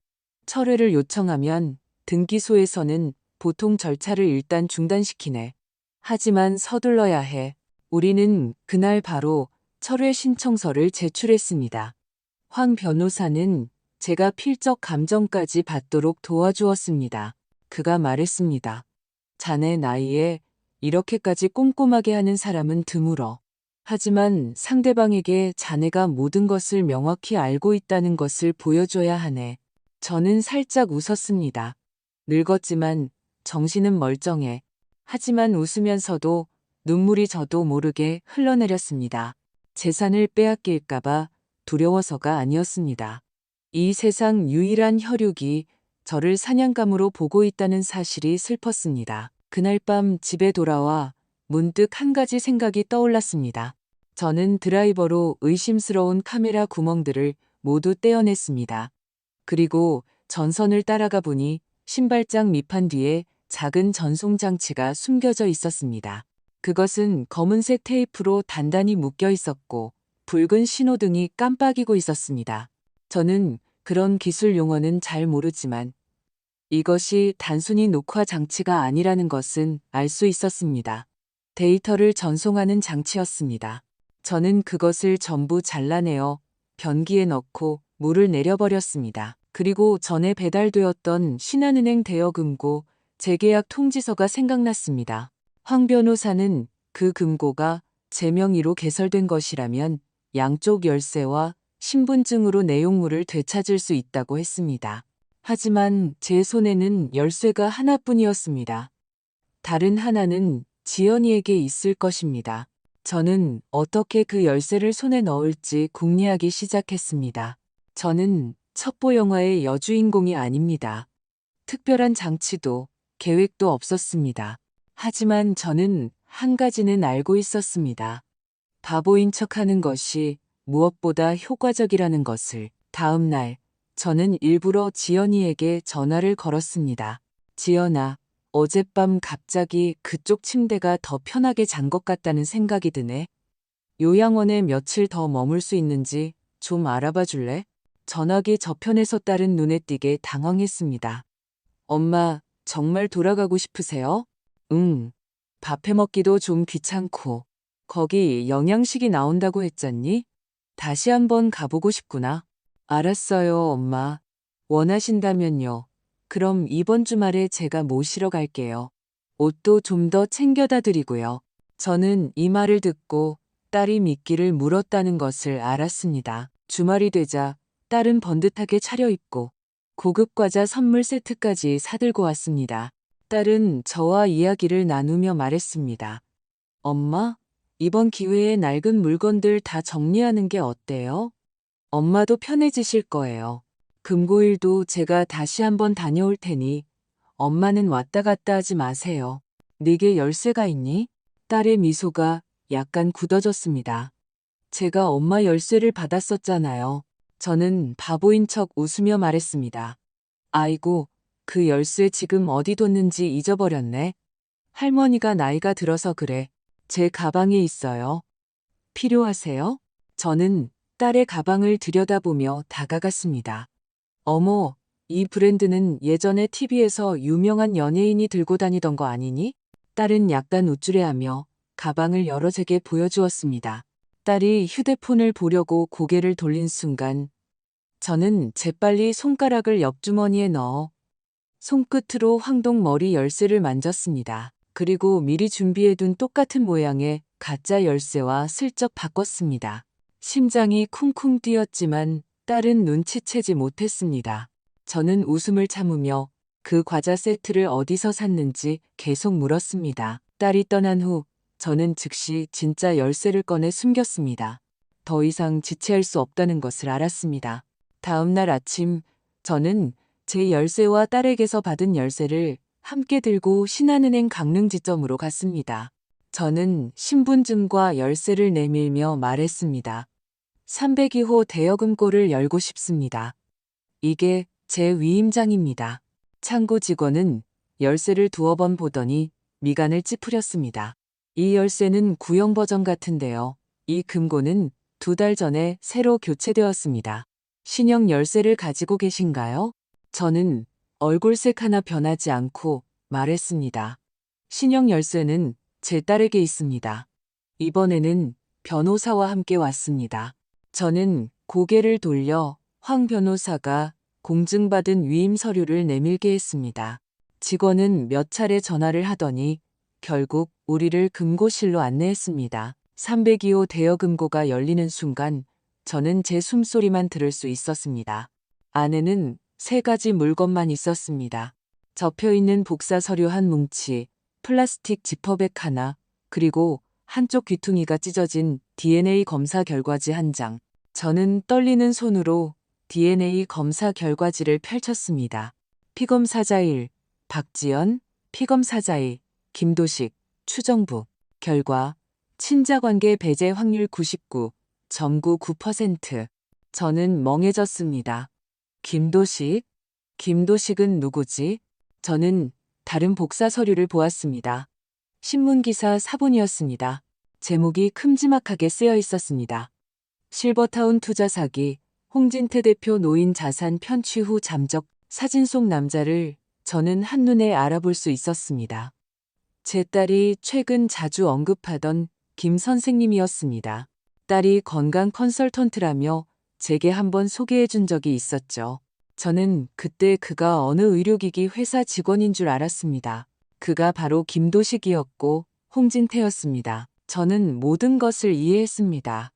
철회를 요청하면 등기소에서는 보통 절차를 일단 중단시키네. 하지만 서둘러야 해. 우리는 그날 바로 철회 신청서를 제출했습니다. 황 변호사는 제가 필적 감정까지 받도록 도와주었습니다. 그가 말했습니다. 자네 나이에 이렇게까지 꼼꼼하게 하는 사람은 드물어. 하지만 상대방에게 자네가 모든 것을 명확히 알고 있다는 것을 보여줘야 하네. 저는 살짝 웃었습니다. 늙었지만 정신은 멀쩡해. 하지만 웃으면서도 눈물이 저도 모르게 흘러내렸습니다. 재산을 빼앗길까봐 두려워서가 아니었습니다. 이 세상 유일한 혈육이 저를 사냥감으로 보고 있다는 사실이 슬펐습니다. 그날 밤 집에 돌아와 문득 한 가지 생각이 떠올랐습니다. 저는 드라이버로 의심스러운 카메라 구멍들을 모두 떼어냈습니다. 그리고 전선을 따라가 보니 신발장 밑판 뒤에 작은 전송장치가 숨겨져 있었습니다. 그것은 검은색 테이프로 단단히 묶여 있었고 붉은 신호등이 깜빡이고 있었습니다. 저는 그런 기술 용어는 잘 모르지만 이것이 단순히 녹화 장치가 아니라는 것은 알 수 있었습니다. 데이터를 전송하는 장치였습니다. 저는 그것을 전부 잘라내어 변기에 넣고 물을 내려버렸습니다. 그리고 전에 배달되었던 신한은행 대여금고 재계약 통지서가 생각났습니다. 황 변호사는 그 금고가 제 명의로 개설된 것이라면 양쪽 열쇠와 신분증으로 내용물을 되찾을 수 있다고 했습니다. 하지만 제 손에는 열쇠가 하나뿐이었습니다. 다른 하나는 지연이에게 있을 것입니다. 저는 어떻게 그 열쇠를 손에 넣을지 궁리하기 시작했습니다. 저는 첩보 영화의 여주인공이 아닙니다. 특별한 장치도 계획도 없었습니다. 하지만 저는 한 가지는 알고 있었습니다. 바보인 척하는 것이 무엇보다 효과적이라는 것을. 다음 날, 저는 일부러 지연이에게 전화를 걸었습니다. 지연아, 어젯밤 갑자기 그쪽 침대가 더 편하게 잔 것 같다는 생각이 드네. 요양원에 며칠 더 머물 수 있는지 좀 알아봐 줄래? 전화기 저편에서 딸은 눈에 띄게 당황했습니다. 엄마, 정말 돌아가고 싶으세요? 응. 밥 해먹기도 좀 귀찮고. 거기 영양식이 나온다고 했잖니? 다시 한번 가보고 싶구나. 알았어요, 엄마. 원하신다면요. 그럼 이번 주말에 제가 모시러 갈게요. 옷도 좀 더 챙겨다 드리고요. 저는 이 말을 듣고 딸이 미끼를 물었다는 것을 알았습니다. 주말이 되자 딸은 번듯하게 차려입고 고급 과자 선물 세트까지 사들고 왔습니다. 딸은 저와 이야기를 나누며 말했습니다. 엄마, 이번 기회에 낡은 물건들 다 정리하는 게 어때요? 엄마도 편해지실 거예요. 금고일도 제가 다시 한번 다녀올 테니 엄마는 왔다 갔다 하지 마세요. 네게 열쇠가 있니? 딸의 미소가 약간 굳어졌습니다. 제가 엄마 열쇠를 받았었잖아요. 저는 바보인 척 웃으며 말했습니다. 아이고, 그 열쇠 지금 어디 뒀는지 잊어버렸네. 할머니가 나이가 들어서 그래. 제 가방에 있어요. 필요하세요? 저는 딸의 가방을 들여다보며 다가갔습니다. 어머, 이 브랜드는 예전에 TV에서 유명한 연예인이 들고 다니던 거 아니니? 딸은 약간 우쭐해하며 가방을 열어 제게 보여주었습니다. 딸이 휴대폰을 보려고 고개를 돌린 순간 저는 재빨리 손가락을 옆주머니에 넣어 손끝으로 황동 머리 열쇠를 만졌습니다. 그리고 미리 준비해둔 똑같은 모양의 가짜 열쇠와 슬쩍 바꿨습니다. 심장이 쿵쿵 뛰었지만 딸은 눈치채지 못했습니다. 저는 웃음을 참으며 그 과자 세트를 어디서 샀는지 계속 물었습니다. 딸이 떠난 후 저는 즉시 진짜 열쇠를 꺼내 숨겼습니다. 더 이상 지체할 수 없다는 것을 알았습니다. 다음 날 아침 저는 제 열쇠와 딸에게서 받은 열쇠를 함께 들고 신한은행 강릉지점으로 갔습니다. 저는 신분증과 열쇠를 내밀며 말했습니다. 302호 대여금고를 열고 싶습니다. 이게 제 위임장입니다. 창고 직원은 열쇠를 두어 번 보더니 미간을 찌푸렸습니다. 이 열쇠는 구형 버전 같은데요. 이 금고는 2달 전에 새로 교체되었습니다. 신형 열쇠를 가지고 계신가요? 저는 얼굴색 하나 변하지 않고 말했습니다. 신형 열쇠는 제 딸에게 있습니다. 이번에는 변호사와 함께 왔습니다. 저는 고개를 돌려 황 변호사가 공증받은 위임 서류를 내밀게 했습니다. 직원은 몇 차례 전화를 하더니 결국 우리를 금고실로 안내했습니다. 302호 대여금고가 열리는 순간 저는 제 숨소리만 들을 수 있었습니다. 안에는 3가지 물건만 있었습니다. 접혀있는 복사 서류 한 뭉치, 플라스틱 지퍼백 하나, 그리고 한쪽 귀퉁이가 찢어진 DNA 검사 결과지 한 장. 저는 떨리는 손으로 DNA 검사 결과지를 펼쳤습니다. 피검사자 1, 박지연, 피검사자 2, 김도식, 추정부. 결과, 친자관계 배제 확률 99.99%. 저는 멍해졌습니다. 김도식? 김도식은 누구지? 저는 다른 복사 서류를 보았습니다. 신문기사 사본이었습니다. 제목이 큼지막하게 쓰여 있었습니다. 실버타운 투자 사기, 홍진태 대표 노인 자산 편취 후 잠적 사진 속 남자를 저는 한눈에 알아볼 수 있었습니다. 제 딸이 최근 자주 언급하던 김 선생님이었습니다. 딸이 건강 컨설턴트라며 제게 한번 소개해 준 적이 있었죠. 저는 그때 그가 어느 의료기기 회사 직원인 줄 알았습니다. 그가 바로 김도식이었고 홍진태였습니다. 저는 모든 것을 이해했습니다.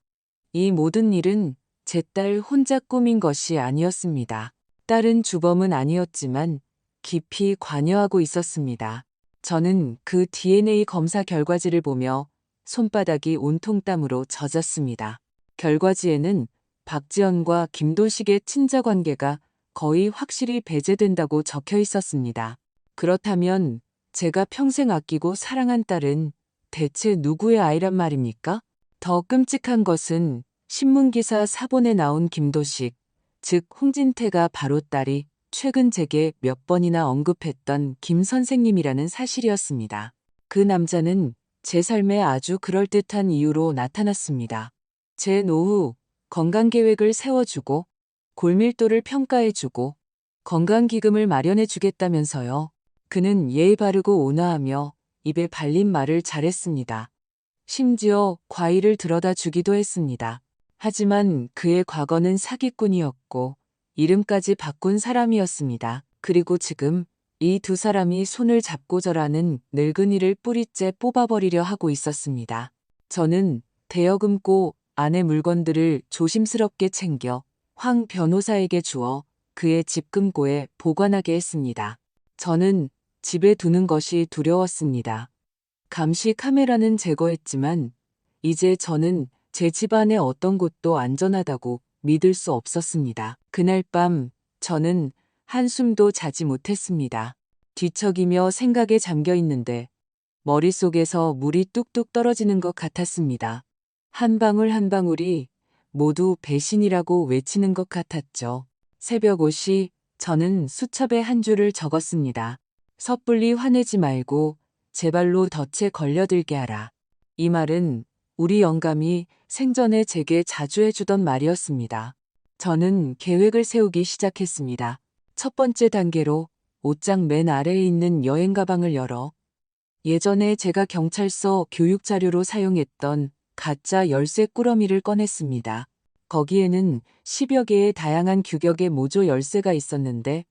이 모든 일은 제 딸 혼자 꾸민 것이 아니었습니다. 딸은 주범은 아니었지만 깊이 관여하고 있었습니다. 저는 그 DNA 검사 결과지를 보며 손바닥이 온통 땀으로 젖었습니다. 결과지에는 박지연과 김도식의 친자 관계가 거의 확실히 배제된다고 적혀 있었습니다. 그렇다면 제가 평생 아끼고 사랑한 딸은 대체 누구의 아이란 말입니까? 더 끔찍한 것은 신문기사 사본에 나온 김도식, 즉 홍진태가 바로 딸이 최근 제게 몇 번이나 언급했던 김 선생님이라는 사실이었습니다. 그 남자는 제 삶에 아주 그럴듯한 이유로 나타났습니다. 제 노후 건강계획을 세워주고 골밀도를 평가해주고 건강기금을 마련해주겠다면서요. 그는 예의 바르고 온화하며 입에 발린 말을 잘했습니다. 심지어 과일을 들어다 주기도 했습니다. 하지만 그의 과거는 사기꾼이었고 이름까지 바꾼 사람이었습니다. 그리고 지금 이 두 사람이 손을 잡고저라는 늙은이를 뿌리째 뽑아버리려 하고 있었습니다. 저는 대여금고 안의 물건들을 조심스럽게 챙겨 황 변호사에게 주어 그의 집금고에 보관하게 했습니다. 저는 집에 두는 것이 두려웠습니다. 감시 카메라는 제거했지만 이제 저는 제 집안의 어떤 곳도 안전하다고 믿을 수 없었습니다. 그날 밤 저는 한숨도 자지 못했습니다. 뒤척이며 생각에 잠겨 있는데 머릿속에서 물이 뚝뚝 떨어지는 것 같았습니다. 한 방울 한 방울이 모두 배신이라고 외치는 것 같았죠. 새벽 5시 저는 수첩에 한 줄을 적었습니다. 섣불리 화내지 말고 제발로 덫에 걸려들게 하라. 이 말은 우리 영감이 생전에 제게 자주 해주던 말이었습니다. 저는 계획을 세우기 시작했습니다. 첫 번째 단계로 옷장 맨 아래에 있는 여행 가방을 열어 예전에 제가 경찰서 교육 자료로 사용했던 가짜 열쇠 꾸러미를 꺼냈습니다. 거기에는 10여 개의 다양한 규격의 모조 열쇠가 있었는데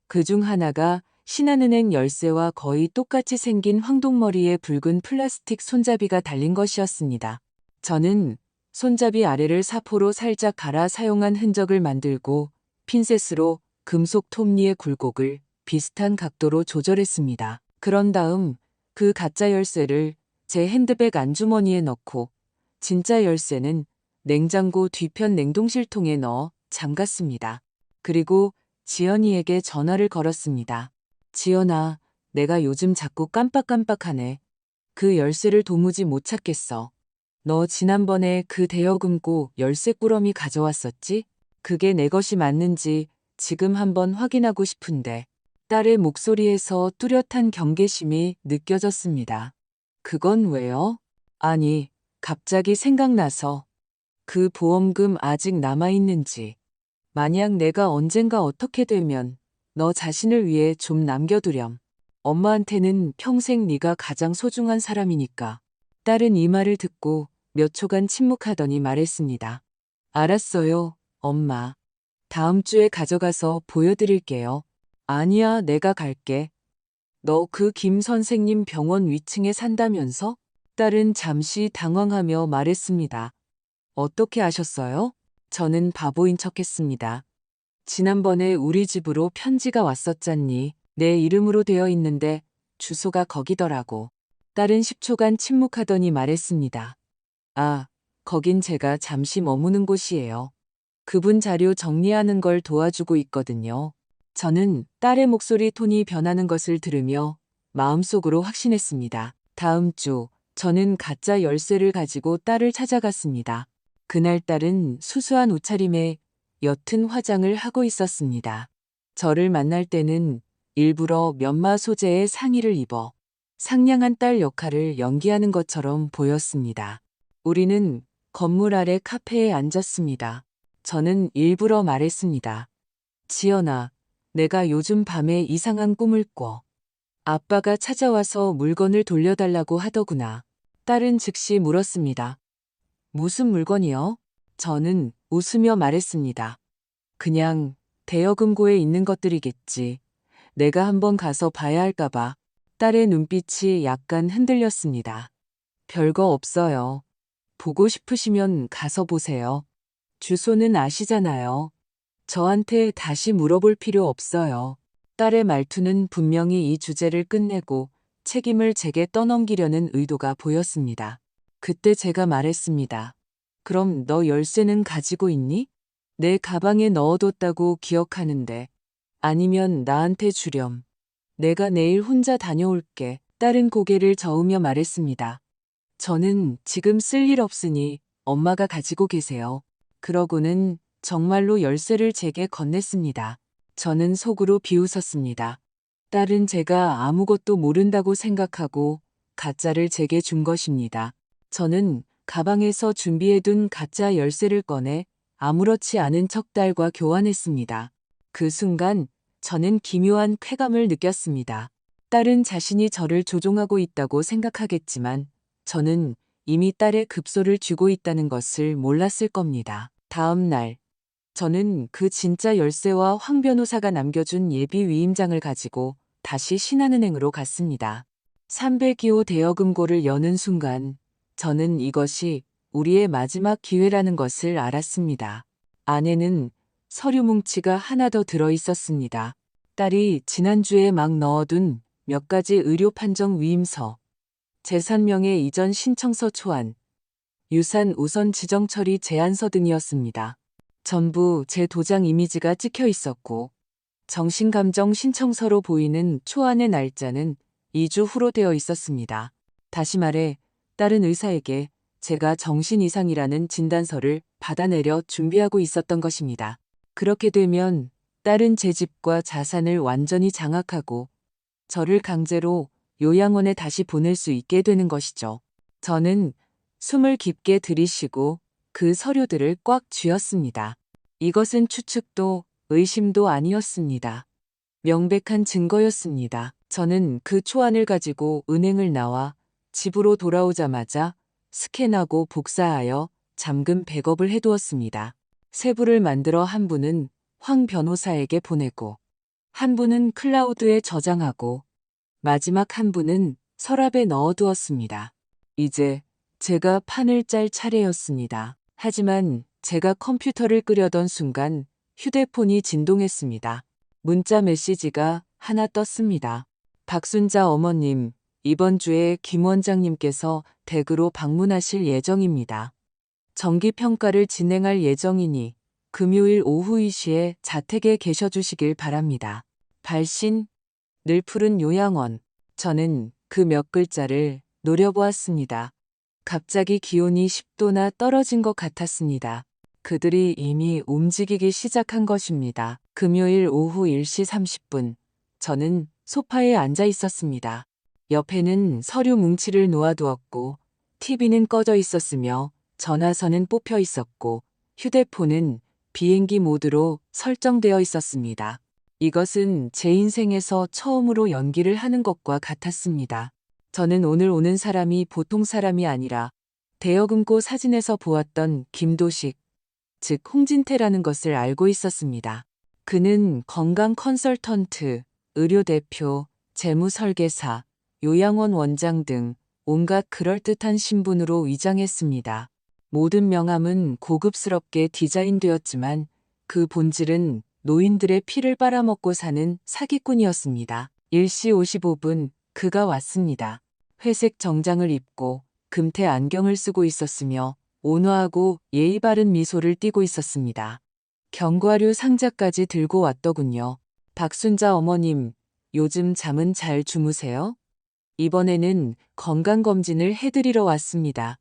그중 하나가 신한은행 열쇠와 거의 똑같이 생긴 황동머리에 붉은 플라스틱 손잡이가 달린 것이었습니다. 저는 손잡이 아래를 사포로 살짝 갈아 사용한 흔적을 만들고 핀셋으로 금속 톱니의 굴곡을 비슷한 각도로 조절했습니다. 그런 다음 그 가짜 열쇠를 제 핸드백 안주머니에 넣고 진짜 열쇠는 냉장고 뒤편 냉동실통에 넣어 잠갔습니다. 그리고 지연이에게 전화를 걸었습니다. 지연아, 내가 요즘 자꾸 깜빡깜빡하네. 그 열쇠를 도무지 못 찾겠어. 너 지난번에 그 대여금고 열쇠 꾸러미 가져왔었지? 그게 내 것이 맞는지 지금 한번 확인하고 싶은데. 딸의 목소리에서 뚜렷한 경계심이 느껴졌습니다. 그건 왜요? 아니, 갑자기 생각나서. 그 보험금 아직 남아있는지. 만약 내가 언젠가 어떻게 되면 너 자신을 위해 좀 남겨두렴. 엄마한테는 평생 네가 가장 소중한 사람이니까. 딸은 이 말을 듣고 몇 초간 침묵하더니 말했습니다. 알았어요, 엄마. 다음 주에 가져가서 보여드릴게요. 아니야, 내가 갈게. 너 그 김 선생님 병원 위층에 산다면서? 딸은 잠시 당황하며 말했습니다. 어떻게 아셨어요? 저는 바보인 척했습니다. 지난번에 우리 집으로 편지가 왔었잖니. 내 이름으로 되어 있는데 주소가 거기더라고. 딸은 10초간 침묵하더니 말했습니다. 아, 거긴 제가 잠시 머무는 곳이에요. 그분 자료 정리하는 걸 도와주고 있거든요. 저는 딸의 목소리 톤이 변하는 것을 들으며 마음속으로 확신했습니다. 다음 주 저는 가짜 열쇠를 가지고 딸을 찾아갔습니다. 그날 딸은 수수한 옷차림에 옅은 화장을 하고 있었습니다. 저를 만날 때는 일부러 면마 소재의 상의를 입어 상냥한 딸 역할을 연기하는 것처럼 보였습니다. 우리는 건물 아래 카페에 앉았습니다. 저는 일부러 말했습니다. 지연아, 내가 요즘 밤에 이상한 꿈을 꿔. 아빠가 찾아와서 물건을 돌려달라고 하더구나. 딸은 즉시 물었습니다. 무슨 물건이요? 저는 웃으며 말했습니다. 그냥 대여금고에 있는 것들이겠지. 내가 한번 가서 봐야 할까봐. 딸의 눈빛이 약간 흔들렸습니다. 별거 없어요. 보고 싶으시면 가서 보세요. 주소는 아시잖아요. 저한테 다시 물어볼 필요 없어요. 딸의 말투는 분명히 이 주제를 끝내고 책임을 제게 떠넘기려는 의도가 보였습니다. 그때 제가 말했습니다. 그럼 너 열쇠는 가지고 있니? 내 가방에 넣어뒀다고 기억하는데. 아니면 나한테 주렴. 내가 내일 혼자 다녀올게. 딸은 고개를 저으며 말했습니다. 저는 지금 쓸 일 없으니 엄마가 가지고 계세요. 그러고는 정말로 열쇠를 제게 건넸습니다. 저는 속으로 비웃었습니다. 딸은 제가 아무것도 모른다고 생각하고 가짜를 제게 준 것입니다. 저는 가방에서 준비해둔 가짜 열쇠를 꺼내 아무렇지 않은 척 딸과 교환했습니다. 그 순간 저는 기묘한 쾌감을 느꼈습니다. 딸은 자신이 저를 조종하고 있다고 생각하겠지만 저는 이미 딸의 급소를 쥐고 있다는 것을 몰랐을 겁니다. 다음 날, 저는 그 진짜 열쇠와 황 변호사가 남겨준 예비 위임장을 가지고 다시 신한은행으로 갔습니다. 302호 대여금고를 여는 순간 저는 이것이 우리의 마지막 기회라는 것을 알았습니다. 안에는 서류 뭉치가 하나 더 들어 있었습니다. 딸이 지난주에 막 넣어둔 몇 가지 의료 판정 위임서, 재산명예 이전 신청서 초안, 유산 우선 지정 처리 제안서 등이었습니다. 전부 제 도장 이미지가 찍혀 있었고 정신감정 신청서로 보이는 초안의 날짜는 2주 후로 되어 있었습니다. 다시 말해 딸은 의사에게 제가 정신 이상이라는 진단서를 받아내려 준비하고 있었던 것입니다. 그렇게 되면 딸은 제 집과 자산을 완전히 장악하고 저를 강제로 요양원에 다시 보낼 수 있게 되는 것이죠. 저는 숨을 깊게 들이쉬고 그 서류들을 꽉 쥐었습니다. 이것은 추측도 의심도 아니었습니다. 명백한 증거였습니다. 저는 그 초안을 가지고 은행을 나와 집으로 돌아오자마자 스캔하고 복사하여 잠금 백업을 해두었습니다. 세 부를 만들어 한 부는 황 변호사에게 보내고 한 부는 클라우드에 저장하고 마지막 한 부는 서랍에 넣어두었습니다. 이제 제가 판을 짤 차례였습니다. 하지만 제가 컴퓨터를 끄려던 순간 휴대폰이 진동했습니다. 문자 메시지가 하나 떴습니다. 박순자 어머님, 이번 주에 김 원장님께서 댁으로 방문하실 예정입니다. 정기평가를 진행할 예정이니 금요일 오후 2시에 자택에 계셔주시길 바랍니다. 발신, 늘 푸른 요양원. 저는 그 몇 글자를 노려보았습니다. 갑자기 기온이 10도나 떨어진 것 같았습니다. 그들이 이미 움직이기 시작한 것입니다. 금요일 오후 1시 30분, 저는 소파에 앉아 있었습니다. 옆에는 서류 뭉치를 놓아두었고, TV는 꺼져 있었으며, 전화선은 뽑혀 있었고, 휴대폰은 비행기 모드로 설정되어 있었습니다. 이것은 제 인생에서 처음으로 연기를 하는 것과 같았습니다. 저는 오늘 오는 사람이 보통 사람이 아니라 대여금고 사진에서 보았던 김도식, 즉 홍진태라는 것을 알고 있었습니다. 그는 건강 컨설턴트, 의료 대표, 재무 설계사, 요양원 원장 등 온갖 그럴듯한 신분으로 위장했습니다. 모든 명함은 고급스럽게 디자인되었지만 그 본질은 노인들의 피를 빨아먹고 사는 사기꾼이었습니다. 1시 55분 그가 왔습니다. 회색 정장을 입고 금태 안경을 쓰고 있었으며 온화하고 예의 바른 미소를 띠고 있었습니다. 견과류 상자까지 들고 왔더군요. 박순자 어머님, 요즘 잠은 잘 주무세요? 이번에는 건강검진을 해드리러 왔습니다.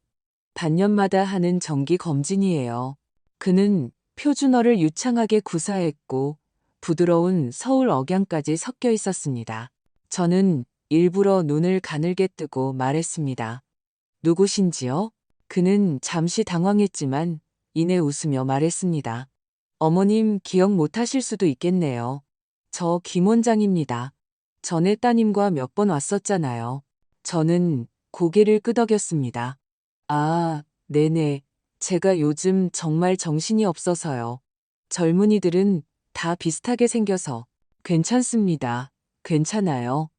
반년마다 하는 정기검진이에요. 그는 표준어를 유창하게 구사했고 부드러운 서울 억양까지 섞여 있었습니다. 저는 일부러 눈을 가늘게 뜨고 말했습니다. 누구신지요? 그는 잠시 당황했지만 이내 웃으며 말했습니다. 어머님 기억 못하실 수도 있겠네요. 저 김 원장입니다. 전에 따님과 몇 번 왔었잖아요. 저는 고개를 끄덕였습니다. 아, 네네. 제가 요즘 정말 정신이 없어서요. 젊은이들은 다 비슷하게 생겨서. 괜찮습니다. 괜찮아요.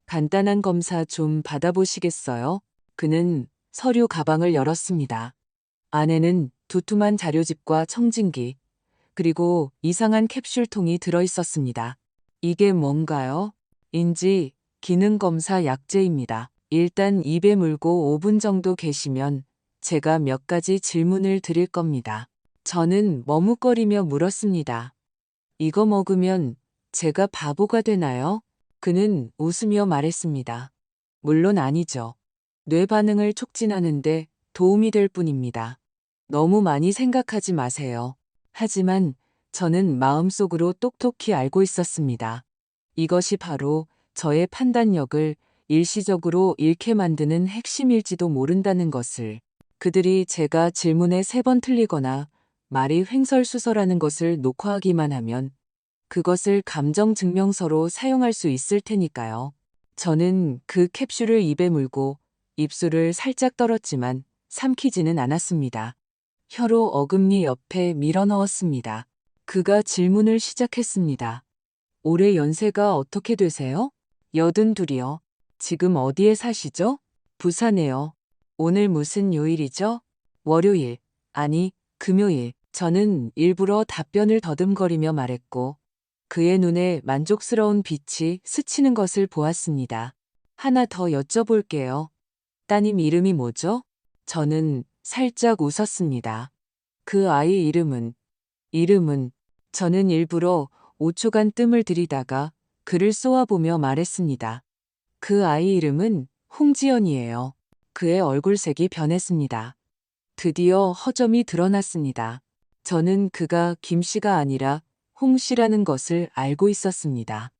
간단한 검사 좀 받아보시겠어요? 그는 서류 가방을 열었습니다. 안에는 두툼한 자료집과 청진기, 그리고 이상한 캡슐통이 들어있었습니다. 이게 뭔가요? 인지 기능검사 약제입니다. 일단 입에 물고 5분 정도 계시면 제가 몇 가지 질문을 드릴 겁니다. 저는 머뭇거리며 물었습니다. 이거 먹으면 제가 바보가 되나요? 그는 웃으며 말했습니다. 물론 아니죠. 뇌 반응을 촉진하는데 도움이 될 뿐입니다. 너무 많이 생각하지 마세요. 하지만 저는 마음속으로 똑똑히 알고 있었습니다. 이것이 바로 저의 판단력을 일시적으로 잃게 만드는 핵심일지도 모른다는 것을. 그들이 제가 질문에 3번 틀리거나 말이 횡설수설하는 것을 녹화하기만 하면 그것을 감정 증명서로 사용할 수 있을 테니까요. 저는 그 캡슐을 입에 물고 입술을 살짝 떨었지만 삼키지는 않았습니다. 혀로 어금니 옆에 밀어 넣었습니다. 그가 질문을 시작했습니다. 올해 연세가 어떻게 되세요? 82이요. 지금 어디에 사시죠? 부산에요. 오늘 무슨 요일이죠? 월요일, 아니, 금요일. 저는 일부러 답변을 더듬거리며 말했고, 그의 눈에 만족스러운 빛이 스치는 것을 보았습니다. 하나 더 여쭤볼게요. 따님 이름이 뭐죠? 저는 살짝 웃었습니다. 그 아이 이름은, 저는 일부러 5초간 뜸을 들이다가 그를 쏘아보며 말했습니다. 그 아이 이름은 홍지연이에요. 그의 얼굴색이 변했습니다. 드디어 허점이 드러났습니다. 저는 그가 김씨가 아니라 홍씨라는 것을 알고 있었습니다.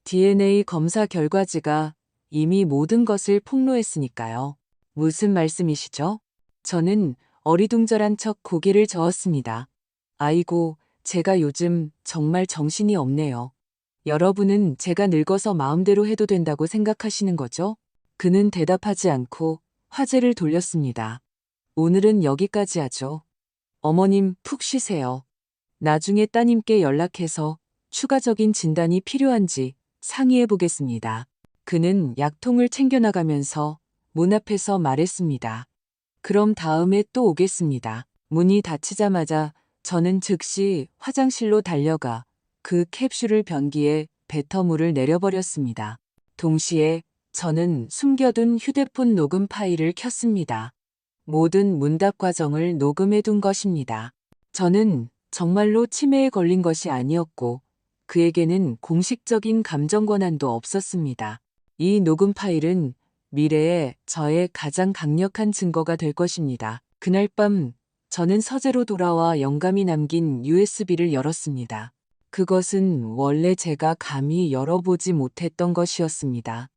DNA 검사 결과지가 이미 모든 것을 폭로했으니까요. 무슨 말씀이시죠? 저는 어리둥절한 척 고개를 저었습니다. 아이고, 제가 요즘 정말 정신이 없네요. 여러분은 제가 늙어서 마음대로 해도 된다고 생각하시는 거죠? 그는 대답하지 않고 화제를 돌렸습니다. 오늘은 여기까지 하죠. 어머님 푹 쉬세요. 나중에 따님께 연락해서 추가적인 진단이 필요한지 상의해 보겠습니다. 그는 약통을 챙겨나가면서 문 앞에서 말했습니다. 그럼 다음에 또 오겠습니다. 문이 닫히자마자 저는 즉시 화장실로 달려가 그 캡슐을 변기에 뱉어 물을 내려버렸습니다. 동시에 저는 숨겨둔 휴대폰 녹음 파일을 켰습니다. 모든 문답 과정을 녹음해 둔 것입니다. 저는 정말로 치매에 걸린 것이 아니었고 그에게는 공식적인 감정 권한도 없었습니다. 이 녹음 파일은 미래의 저의 가장 강력한 증거가 될 것입니다. 그날 밤 저는 서재로 돌아와 영감이 남긴 USB를 열었습니다. 그것은 원래 제가 감히 열어보지 못했던 것이었습니다.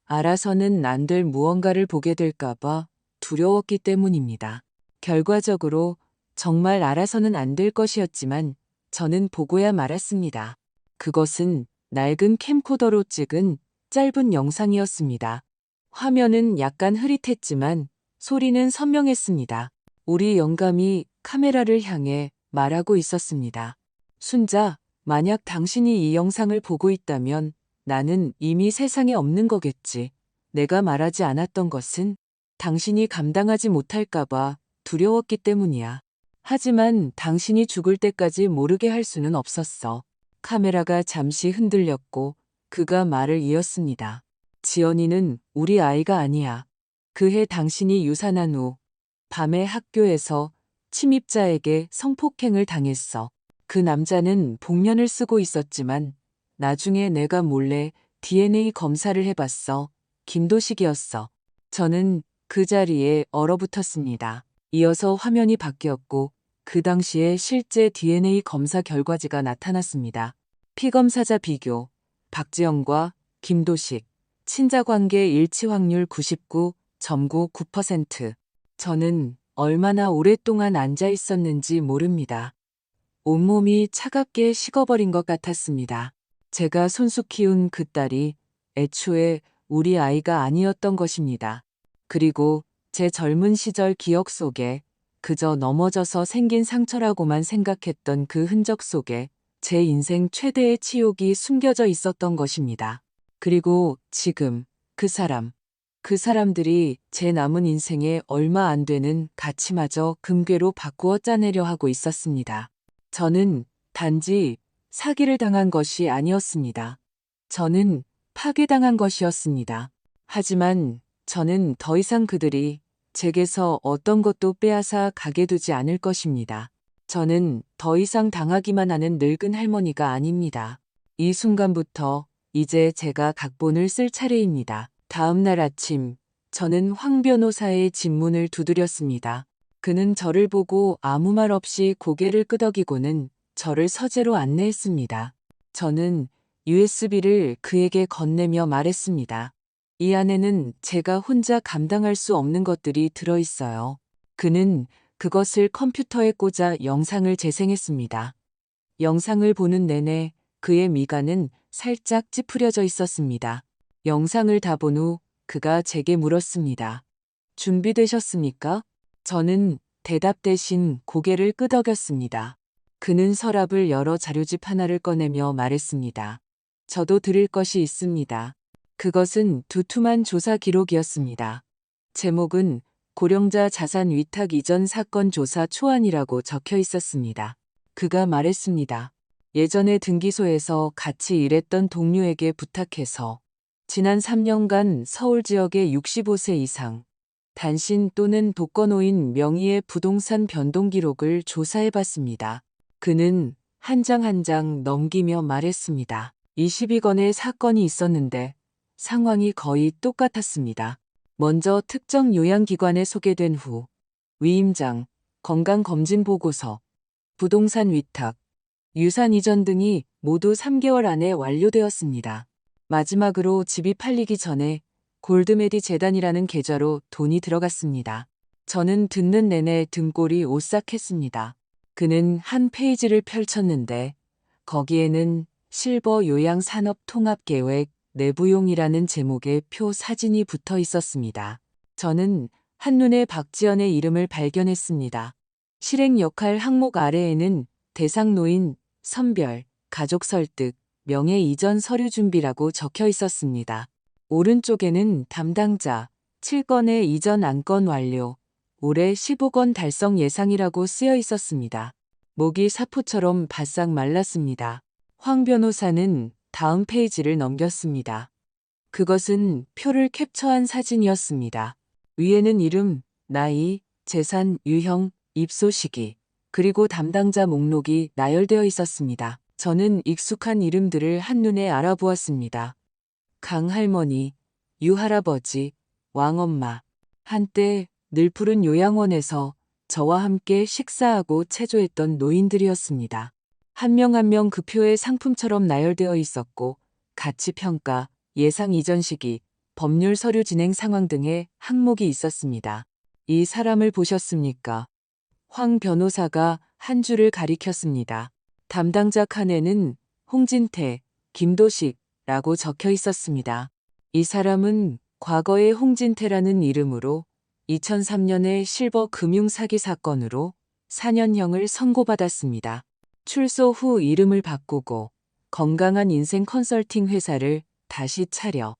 알아서는 안 될 무언가를 보게 될까봐 두려웠기 때문입니다. 결과적으로 정말 알아서는 안 될 것이었지만 저는 보고야 말았습니다. 그것은 낡은 캠코더로 찍은 짧은 영상이었습니다. 화면은 약간 흐릿했지만 소리는 선명했습니다. 우리 영감이 카메라를 향해 말하고 있었습니다. 순자, 만약 당신이 이 영상을 보고 있다면 나는 이미 세상에 없는 거겠지. 내가 말하지 않았던 것은 당신이 감당하지 못할까봐 두려웠기 때문이야. 하지만 당신이 죽을 때까지 모르게 할 수는 없었어. 카메라가 잠시 흔들렸고 그가 말을 이었습니다. 지연이는 우리 아이가 아니야. 그해 당신이 유산한 후 밤에 학교에서 침입자에게 성폭행을 당했어. 그 남자는 복면을 쓰고 있었지만 나중에 내가 몰래 DNA 검사를 해봤어. 김도식이었어. 저는 그 자리에 얼어붙었습니다. 이어서 화면이 바뀌었고 그 당시에 실제 DNA 검사 결과지가 나타났습니다. 피검사자 비교, 박지영과 김도식, 친자관계 일치 확률 99.99%. 저는 얼마나 오랫동안 앉아 있었는지 모릅니다. 온몸이 차갑게 식어버린 것 같았습니다. 제가 손수 키운 그 딸이 애초에 우리 아이가 아니었던 것입니다. 그리고 제 젊은 시절 기억 속에 그저 넘어져서 생긴 상처라고만 생각했던 그 흔적 속에 제 인생 최대의 치욕이 숨겨져 있었던 것입니다. 그리고 지금 그 사람들이 제 남은 인생에 얼마 안 되는 가치마저 금괴로 바꾸어 짜내려 하고 있었습니다. 저는 단지 사기를 당한 것이 아니었습니다. 저는 파괴당한 것이었습니다. 하지만 저는 더 이상 그들이 제게서 어떤 것도 빼앗아 가게 두지 않을 것입니다. 저는 더 이상 당하기만 하는 늙은 할머니가 아닙니다. 이 순간부터 이제 제가 각본을 쓸 차례입니다. 다음 날 아침, 저는 황 변호사의 집문을 두드렸습니다. 그는 저를 보고 아무 말 없이 고개를 끄덕이고는 저를 서재로 안내했습니다. 저는 USB를 그에게 건네며 말했습니다. 이 안에는 제가 혼자 감당할 수 없는 것들이 들어있어요. 그는 그것을 컴퓨터에 꽂아 영상을 재생했습니다. 영상을 보는 내내 그의 미간은 살짝 찌푸려져 있었습니다. 영상을 다 본 후 그가 제게 물었습니다. 준비되셨습니까? 저는 대답 대신 고개를 끄덕였습니다. 그는 서랍을 열어 자료집 하나를 꺼내며 말했습니다. 저도 드릴 것이 있습니다. 그것은 두툼한 조사 기록이었습니다. 제목은 고령자 자산 위탁 이전 사건 조사 초안이라고 적혀 있었습니다. 그가 말했습니다. 예전에 등기소에서 같이 일했던 동료에게 부탁해서 지난 3년간 서울 지역의 65세 이상, 단신 또는 독거노인 명의의 부동산 변동 기록을 조사해봤습니다. 그는 한 장 한 장 넘기며 말했습니다. 22건의 사건이 있었는데 상황이 거의 똑같았습니다. 먼저 특정 요양기관에 소개된 후 위임장, 건강검진보고서, 부동산 위탁, 유산 이전 등이 모두 3개월 안에 완료되었습니다. 마지막으로 집이 팔리기 전에 골드메디 재단이라는 계좌로 돈이 들어갔습니다. 저는 듣는 내내 등골이 오싹했습니다. 그는 한 페이지를 펼쳤는데 거기에는 실버 요양 산업 통합 계획 내부용이라는 제목의 표 사진이 붙어 있었습니다. 저는 한눈에 박지연의 이름을 발견했습니다. 실행 역할 항목 아래에는 대상 노인, 선별, 가족 설득, 명예 이전 서류 준비라고 적혀 있었습니다. 오른쪽에는 담당자, 7건의 이전 안건 완료, 올해 15건 달성 예상이라고 쓰여 있었습니다. 목이 사포처럼 바싹 말랐습니다. 황 변호사는 다음 페이지를 넘겼습니다. 그것은 표를 캡처한 사진이었습니다. 위에는 이름, 나이, 재산, 유형, 입소 시기, 그리고 담당자 목록이 나열되어 있었습니다. 저는 익숙한 이름들을 한눈에 알아보았습니다. 강할머니, 유할아버지, 왕엄마. 한때 늘 푸른 요양원에서 저와 함께 식사하고 체조했던 노인들이었습니다. 한 명 한 명 그 표에 상품처럼 나열되어 있었고 가치 평가, 예상 이전 시기, 법률 서류 진행 상황 등의 항목이 있었습니다. 이 사람을 보셨습니까? 황 변호사가 한 줄을 가리켰습니다. 담당자 칸에는 홍진태, 김도식라고 적혀 있었습니다. 이 사람은 과거의 홍진태라는 이름으로 2003년의 실버 금융 사기 사건으로 4년형을 선고받았습니다. 출소 후 이름을 바꾸고 건강한 인생 컨설팅 회사를 다시 차려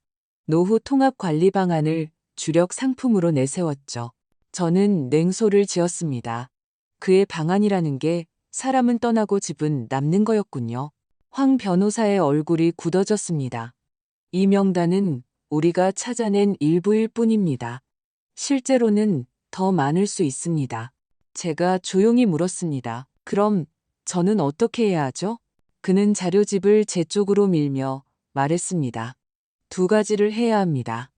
노후 통합 관리 방안을 주력 상품으로 내세웠죠. 저는 냉소를 지었습니다. 그의 방안이라는 게 사람은 떠나고 집은 남는 거였군요. 황 변호사의 얼굴이 굳어졌습니다. 이 명단은 우리가 찾아낸 일부일 뿐입니다. 실제로는 더 많을 수 있습니다. 제가 조용히 물었습니다. 그럼 저는 어떻게 해야 하죠? 그는 자료집을 제 쪽으로 밀며 말했습니다. 두 가지를 해야 합니다.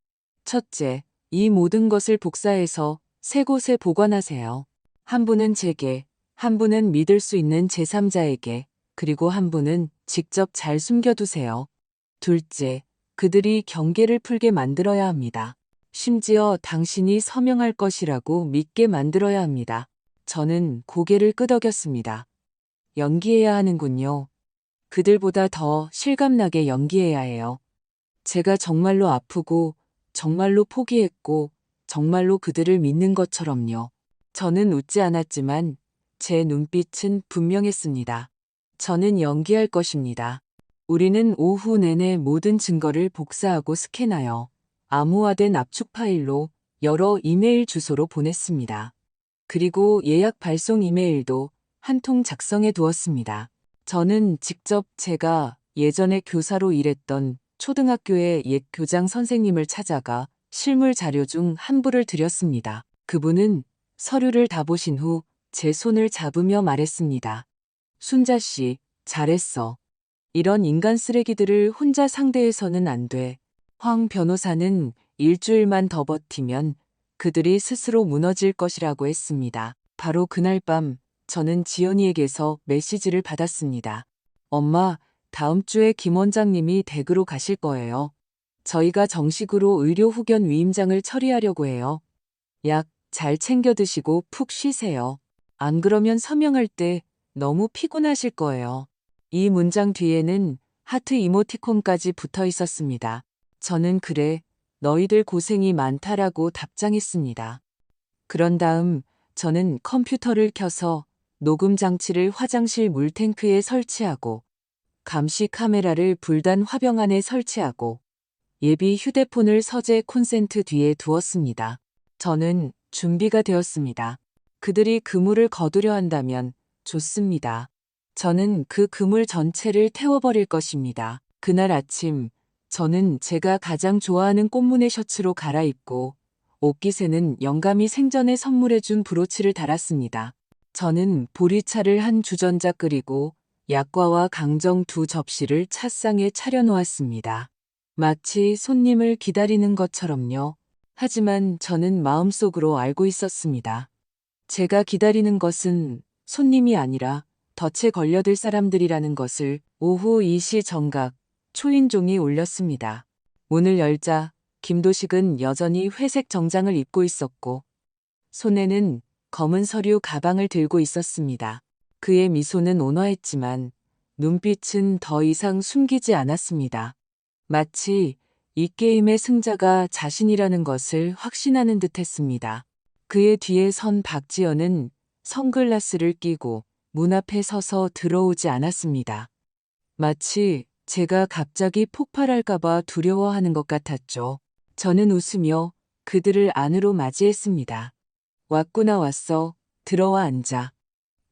첫째, 이 모든 것을 복사해서 세 곳에 보관하세요. 한 분은 제게, 한 분은 믿을 수 있는 제3자에게, 그리고 한 분은 직접 잘 숨겨두세요. 둘째, 그들이 경계를 풀게 만들어야 합니다. 심지어 당신이 서명할 것이라고 믿게 만들어야 합니다. 저는 고개를 끄덕였습니다. 연기해야 하는군요. 그들보다 더 실감나게 연기해야 해요. 제가 정말로 아프고 정말로 포기했고 정말로 그들을 믿는 것처럼요. 저는 웃지 않았지만 제 눈빛은 분명했습니다. 저는 연기할 것입니다. 우리는 오후 내내 모든 증거를 복사하고 스캔하여 암호화된 압축 파일로 여러 이메일 주소로 보냈습니다. 그리고 예약 발송 이메일도 한 통 작성해 두었습니다. 저는 직접 제가 예전에 교사로 일했던 초등학교의 옛 교장 선생님을 찾아가 실물 자료 중 한 부를 드렸습니다. 그분은 서류를 다 보신 후 제 손을 잡으며 말했습니다. 순자 씨, 잘했어. 이런 인간 쓰레기들을 혼자 상대해서는 안 돼. 황 변호사는 일주일만 더 버티면 그들이 스스로 무너질 것이라고 했습니다. 바로 그날 밤 저는 지연이에게서 메시지를 받았습니다. 엄마, 다음 주에 김 원장님이 댁으로 가실 거예요. 저희가 정식으로 의료 후견 위임장을 처리하려고 해요. 약 잘 챙겨 드시고 푹 쉬세요. 안 그러면 서명할 때 너무 피곤하실 거예요. 이 문장 뒤에는 하트 이모티콘까지 붙어 있었습니다. 저는 그래, 너희들 고생이 많다라고 답장했습니다. 그런 다음 저는 컴퓨터를 켜서 녹음 장치를 화장실 물탱크에 설치하고 감시 카메라를 불단 화병 안에 설치하고 예비 휴대폰을 서재 콘센트 뒤에 두었습니다. 저는 준비가 되었습니다. 그들이 그물을 거두려 한다면 좋습니다. 저는 그 그물 전체를 태워버릴 것입니다. 그날 아침 저는 제가 가장 좋아하는 꽃무늬 셔츠로 갈아입고 옷깃에는 영감이 생전에 선물해준 브로치를 달았습니다. 저는 보리차를 한 주전자 끓이고 약과와 강정 2접시를 찻상에 차려놓았습니다. 마치 손님을 기다리는 것처럼요. 하지만 저는 마음속으로 알고 있었습니다. 제가 기다리는 것은 손님이 아니라 덫에 걸려들 사람들이라는 것을. 오후 2시 정각 초인종이 울렸습니다. 문을 열자 김도식은 여전히 회색 정장을 입고 있었고 손에는 검은 서류 가방을 들고 있었습니다. 그의 미소는 온화했지만 눈빛은 더 이상 숨기지 않았습니다. 마치 이 게임의 승자가 자신이라는 것을 확신하는 듯 했습니다. 그의 뒤에 선 박지연은 선글라스를 끼고 문 앞에 서서 들어오지 않았습니다. 마치 제가 갑자기 폭발할까봐 두려워하는 것 같았죠. 저는 웃으며 그들을 안으로 맞이했습니다. 왔구나 왔어. 들어와 앉아.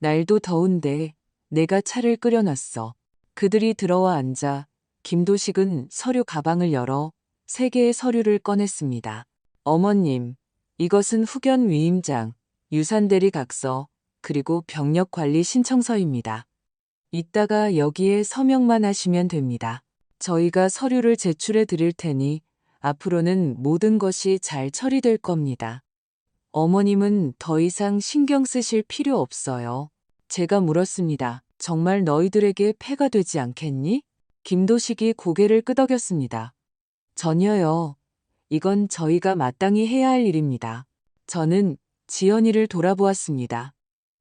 날도 더운데 내가 차를 끓여놨어. 그들이 들어와 앉아 김도식은 서류 가방을 열어 3개의 서류를 꺼냈습니다. 어머님, 이것은 후견 위임장, 유산대리 각서, 그리고 병력관리 신청서입니다. 이따가 여기에 서명만 하시면 됩니다. 저희가 서류를 제출해 드릴 테니 앞으로는 모든 것이 잘 처리될 겁니다. 어머님은 더 이상 신경 쓰실 필요 없어요. 제가 물었습니다. 정말 너희들에게 폐가 되지 않겠니? 김도식이 고개를 끄덕였습니다. 전혀요. 이건 저희가 마땅히 해야 할 일입니다. 저는 지연이를 돌아보았습니다.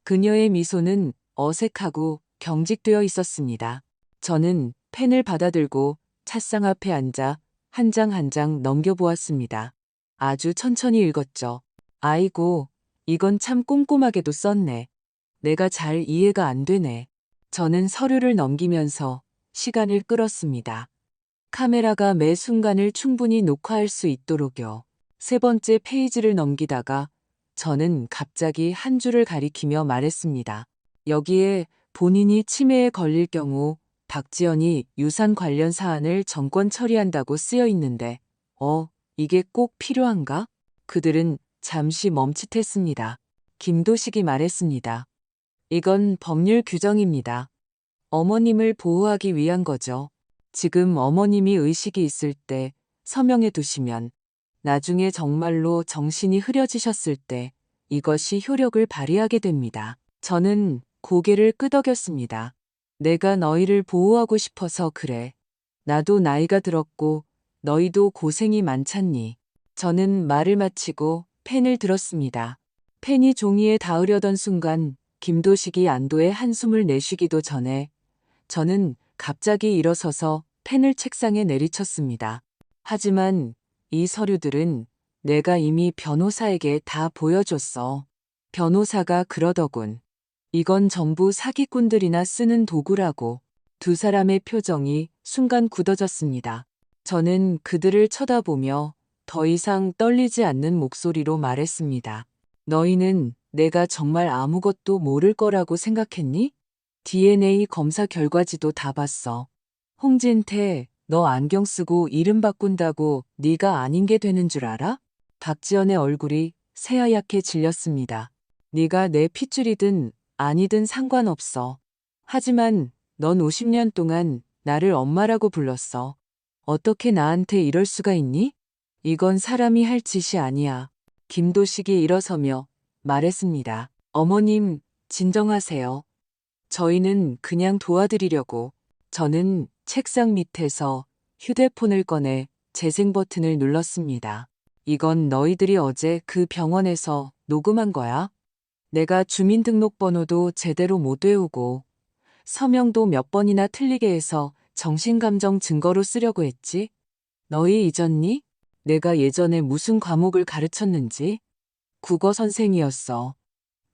그녀의 미소는 어색하고 경직되어 있었습니다. 저는 펜을 받아들고 찻상 앞에 앉아 한 장 한 장 넘겨보았습니다. 아주 천천히 읽었죠. 아이고, 이건 참 꼼꼼하게도 썼네. 내가 잘 이해가 안 되네. 저는 서류를 넘기면서 시간을 끌었습니다. 카메라가 매 순간을 충분히 녹화할 수 있도록요. 3번째 페이지를 넘기다가 저는 갑자기 한 줄을 가리키며 말했습니다. 여기에 본인이 치매에 걸릴 경우 박지연이 유산 관련 사안을 정권 처리한다고 쓰여 있는데, 이게 꼭 필요한가? 그들은 잠시 멈칫했습니다. 김도식이 말했습니다. 이건 법률 규정입니다. 어머님을 보호하기 위한 거죠. 지금 어머님이 의식이 있을 때 서명해 두시면 나중에 정말로 정신이 흐려지셨을 때 이것이 효력을 발휘하게 됩니다. 저는 고개를 끄덕였습니다. 내가 너희를 보호하고 싶어서 그래. 나도 나이가 들었고 너희도 고생이 많잖니. 저는 말을 마치고 펜을 들었습니다. 펜이 종이에 닿으려던 순간 김도식이 안도의 한숨을 내쉬기도 전에 저는 갑자기 일어서서 펜을 책상에 내리쳤습니다. 하지만 이 서류들은 내가 이미 변호사에게 다 보여줬어. 변호사가 그러더군. 이건 전부 사기꾼들이나 쓰는 도구라고. 2사람의 표정이 순간 굳어졌습니다. 저는 그들을 쳐다보며 더 이상 떨리지 않는 목소리로 말했습니다. 너희는 내가 정말 아무것도 모를 거라고 생각했니? DNA 검사 결과지도 다 봤어. 홍진태, 너 안경 쓰고 이름 바꾼다고 네가 아닌 게 되는 줄 알아? 박지연의 얼굴이 새하얗게 질렸습니다. 네가 내 핏줄이든 아니든 상관없어. 하지만 넌 50년 동안 나를 엄마라고 불렀어. 어떻게 나한테 이럴 수가 있니? 이건 사람이 할 짓이 아니야. 김도식이 일어서며 말했습니다. 어머님, 진정하세요. 저희는 그냥 도와드리려고. 저는 책상 밑에서 휴대폰을 꺼내 재생 버튼을 눌렀습니다. 이건 너희들이 어제 그 병원에서 녹음한 거야? 내가 주민등록번호도 제대로 못 외우고 서명도 몇 번이나 틀리게 해서 정신감정 증거로 쓰려고 했지? 너희 잊었니? 내가 예전에 무슨 과목을 가르쳤는지? 국어 선생이었어.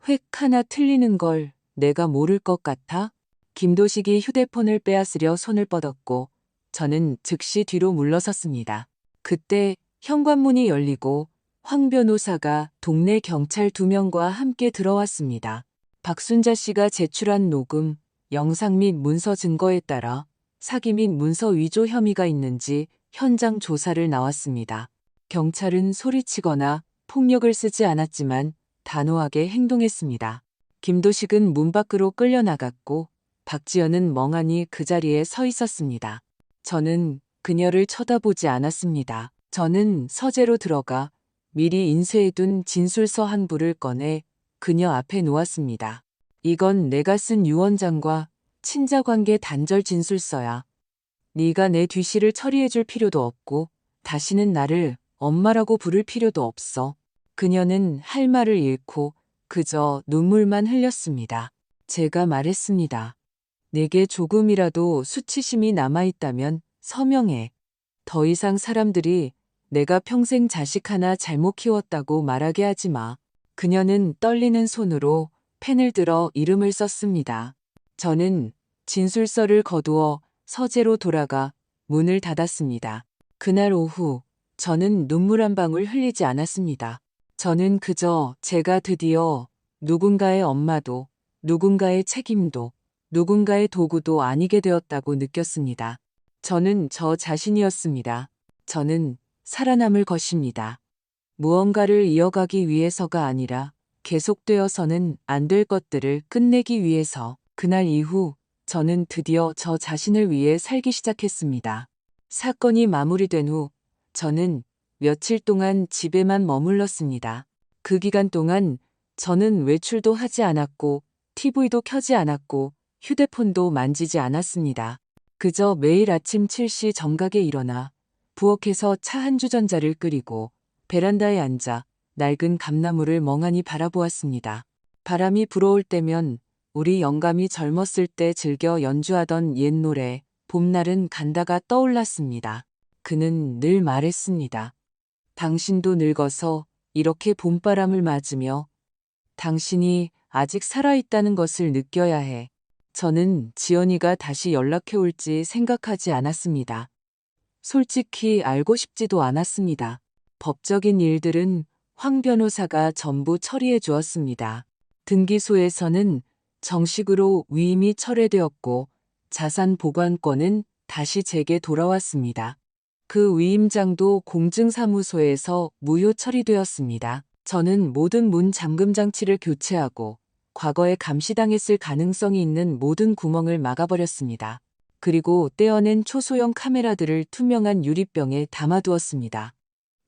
획 하나 틀리는 걸 내가 모를 것 같아? 김도식이 휴대폰을 빼앗으려 손을 뻗었고 저는 즉시 뒤로 물러섰습니다. 그때 현관문이 열리고 황 변호사가 동네 경찰 2명과 함께 들어왔습니다. 박순자 씨가 제출한 녹음, 영상 및 문서 증거에 따라 사기 및 문서 위조 혐의가 있는지 현장 조사를 나왔습니다. 경찰은 소리치거나 폭력을 쓰지 않았지만 단호하게 행동했습니다. 김도식은 문 밖으로 끌려나갔고 박지연은 멍하니 그 자리에 서 있었습니다. 저는 그녀를 쳐다보지 않았습니다. 저는 서재로 들어가 미리 인쇄해둔 진술서 한 부를 꺼내 그녀 앞에 놓았습니다. 이건 내가 쓴 유언장과 친자관계 단절 진술서야. 네가 내 뒤시를 처리해줄 필요도 없고 다시는 나를 엄마라고 부를 필요도 없어. 그녀는 할 말을 잃고 그저 눈물만 흘렸습니다. 제가 말했습니다. 내게 조금이라도 수치심이 남아있다면 서명해. 더 이상 사람들이 내가 평생 자식 하나 잘못 키웠다고 말하게 하지 마. 그녀는 떨리는 손으로 펜을 들어 이름을 썼습니다. 저는 진술서를 거두어 서재로 돌아가 문을 닫았습니다. 그날 오후 저는 눈물 한 방울 흘리지 않았습니다. 저는 그저 제가 드디어 누군가의 엄마도 누군가의 책임도 누군가의 도구도 아니게 되었다고 느꼈습니다. 저는 저 자신이었습니다. 저는 살아남을 것입니다. 무언가를 이어가기 위해서가 아니라 계속되어서는 안 될 것들을 끝내기 위해서. 그날 이후 저는 드디어 저 자신을 위해 살기 시작했습니다. 사건이 마무리된 후 저는 며칠 동안 집에만 머물렀습니다. 그 기간 동안 저는 외출도 하지 않았고 TV도 켜지 않았고 휴대폰도 만지지 않았습니다. 그저 매일 아침 7시 정각에 일어나 부엌에서 차 한 주전자를 끓이고 베란다에 앉아 낡은 감나무를 멍하니 바라보았습니다. 바람이 불어올 때면 우리 영감이 젊었을 때 즐겨 연주하던 옛 노래 봄날은 간다가 떠올랐습니다. 그는 늘 말했습니다. 당신도 늙어서 이렇게 봄바람을 맞으며 당신이 아직 살아있다는 것을 느껴야 해. 저는 지연이가 다시 연락해 올지 생각하지 않았습니다. 솔직히 알고 싶지도 않았습니다. 법적인 일들은 황 변호사가 전부 처리해 주었습니다. 등기소에서는 정식으로 위임이 철회되었고 자산 보관권은 다시 제게 돌아왔습니다. 그 위임장도 공증사무소에서 무효 처리되었습니다. 저는 모든 문 잠금 장치를 교체하고 과거에 감시당했을 가능성이 있는 모든 구멍을 막아버렸습니다. 그리고 떼어낸 초소형 카메라들을 투명한 유리병에 담아두었습니다.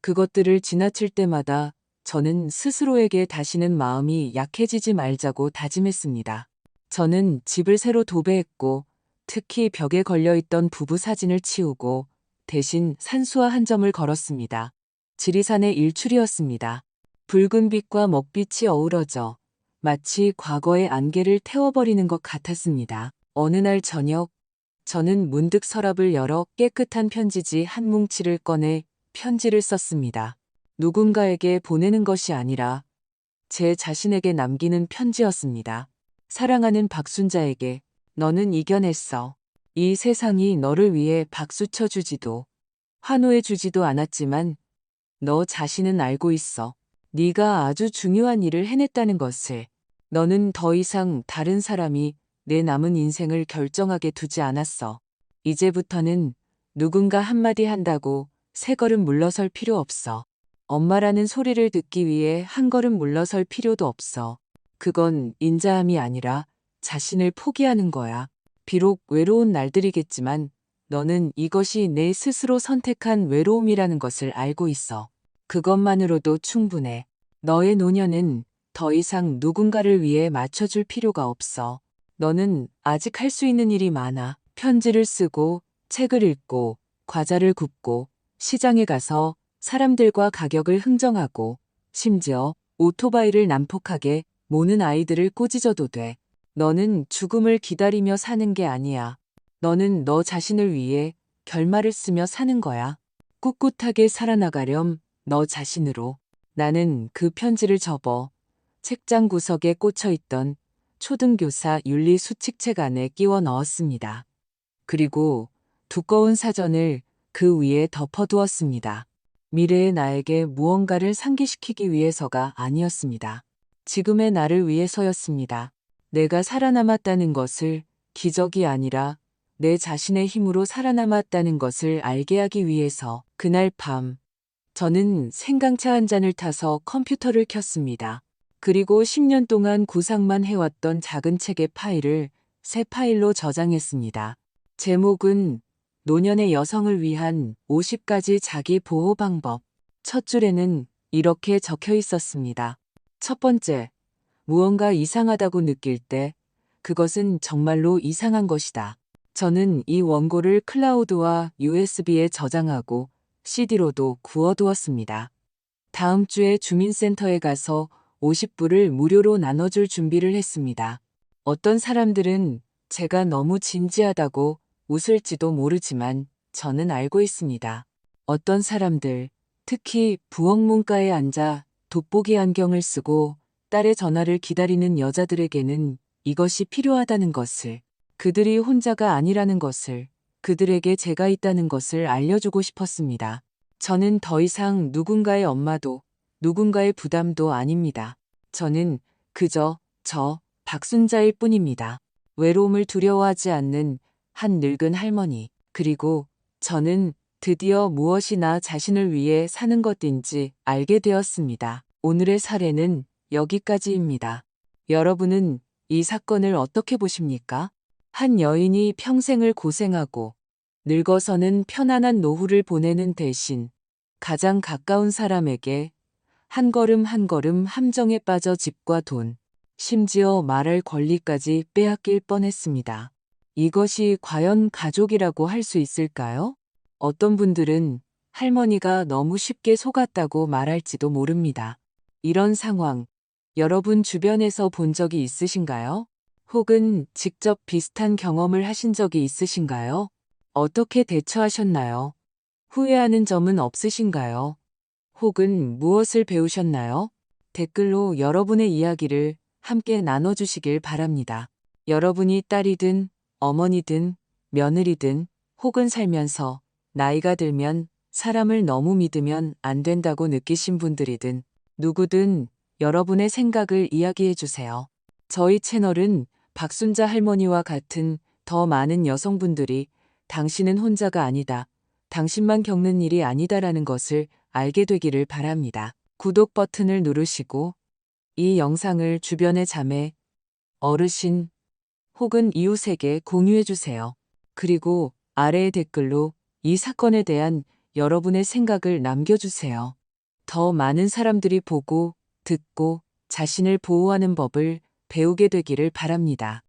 그것들을 지나칠 때마다 저는 스스로에게 다시는 마음이 약해지지 말자고 다짐했습니다. 저는 집을 새로 도배했고 특히 벽에 걸려있던 부부 사진을 치우고 대신 산수화 한 점을 걸었습니다. 지리산의 일출이었습니다. 붉은 빛과 먹빛이 어우러져 마치 과거의 안개를 태워버리는 것 같았습니다. 어느 날 저녁 저는 문득 서랍을 열어 깨끗한 편지지 한 뭉치를 꺼내 편지를 썼습니다. 누군가에게 보내는 것이 아니라 제 자신에게 남기는 편지였습니다. 사랑하는 박순자에게 너는 이겨냈어. 이 세상이 너를 위해 박수 쳐주지도 환호해주지도 않았지만 너 자신은 알고 있어. 네가 아주 중요한 일을 해냈다는 것을. 너는 더 이상 다른 사람이 내 남은 인생을 결정하게 두지 않았어. 이제부터는 누군가 한마디 한다고 세 걸음 물러설 필요 없어. 엄마라는 소리를 듣기 위해 한 걸음 물러설 필요도 없어. 그건 인자함이 아니라 자신을 포기하는 거야. 비록 외로운 날들이겠지만 너는 이것이 내 스스로 선택한 외로움이라는 것을 알고 있어. 그것만으로도 충분해. 너의 노년은 더 이상 누군가를 위해 맞춰줄 필요가 없어. 너는 아직 할 수 있는 일이 많아. 편지를 쓰고, 책을 읽고, 과자를 굽고, 시장에 가서 사람들과 가격을 흥정하고, 심지어 오토바이를 난폭하게 모는 아이들을 꾸짖어도 돼. 너는 죽음을 기다리며 사는 게 아니야. 너는 너 자신을 위해 결말을 쓰며 사는 거야. 꿋꿋하게 살아나가렴, 너 자신으로. 나는 그 편지를 접어 책장 구석에 꽂혀 있던 초등교사 윤리 수칙책 안에 끼워 넣었습니다. 그리고 두꺼운 사전을 그 위에 덮어두었습니다. 미래의 나에게 무언가를 상기시키기 위해서가 아니었습니다. 지금의 나를 위해서였습니다. 내가 살아남았다는 것을 기적이 아니라 내 자신의 힘으로 살아남았다는 것을 알게 하기 위해서. 그날 밤 저는 생강차 한 잔을 타서 컴퓨터를 켰습니다. 그리고 10년 동안 구상만 해왔던 작은 책의 파일을 새 파일로 저장했습니다. 제목은 노년의 여성을 위한 50가지 자기 보호 방법. 첫 줄에는 이렇게 적혀 있었습니다. 첫 번째, 무언가 이상하다고 느낄 때 그것은 정말로 이상한 것이다. 저는 이 원고를 클라우드와 USB에 저장하고 CD로도 구워두었습니다. 다음 주에 주민센터에 가서 50불을 무료로 나눠줄 준비를 했습니다. 어떤 사람들은 제가 너무 진지하다고 웃을지도 모르지만 저는 알고 있습니다. 어떤 사람들, 특히 부엌 문가에 앉아 돋보기 안경을 쓰고 딸의 전화를 기다리는 여자들에게는 이것이 필요하다는 것을, 그들이 혼자가 아니라는 것을, 그들에게 제가 있다는 것을 알려주고 싶었습니다. 저는 더 이상 누군가의 엄마도 누군가의 부담도 아닙니다. 저는 그저 박순자일 뿐입니다. 외로움을 두려워하지 않는 한 늙은 할머니. 그리고 저는 드디어 무엇이 나 자신을 위해 사는 것인지 알게 되었습니다. 오늘의 사례는 여기까지입니다. 여러분은 이 사건을 어떻게 보십니까? 한 여인이 평생을 고생하고 늙어서는 편안한 노후를 보내는 대신 가장 가까운 사람에게 한 걸음 한 걸음 함정에 빠져 집과 돈, 심지어 말할 권리까지 빼앗길 뻔했습니다. 이것이 과연 가족이라고 할 수 있을까요? 어떤 분들은 할머니가 너무 쉽게 속았다고 말할지도 모릅니다. 이런 상황, 여러분 주변에서 본 적이 있으신가요? 혹은 직접 비슷한 경험을 하신 적이 있으신가요? 어떻게 대처하셨나요? 후회하는 점은 없으신가요? 혹은 무엇을 배우셨나요? 댓글로 여러분의 이야기를 함께 나눠주시길 바랍니다. 여러분이 딸이든 어머니든 며느리든 혹은 살면서 나이가 들면 사람을 너무 믿으면 안 된다고 느끼신 분들이든 누구든 여러분의 생각을 이야기해 주세요. 저희 채널은 박순자 할머니와 같은 더 많은 여성분들이 당신은 혼자가 아니다, 당신만 겪는 일이 아니다라는 것을 알게 되기를 바랍니다. 구독 버튼을 누르시고 이 영상을 주변의 자매, 어르신 혹은 이웃에게 공유해 주세요. 그리고 아래의 댓글로 이 사건에 대한 여러분의 생각을 남겨주세요. 더 많은 사람들이 보고, 듣고 자신을 보호하는 법을 배우게 되기를 바랍니다.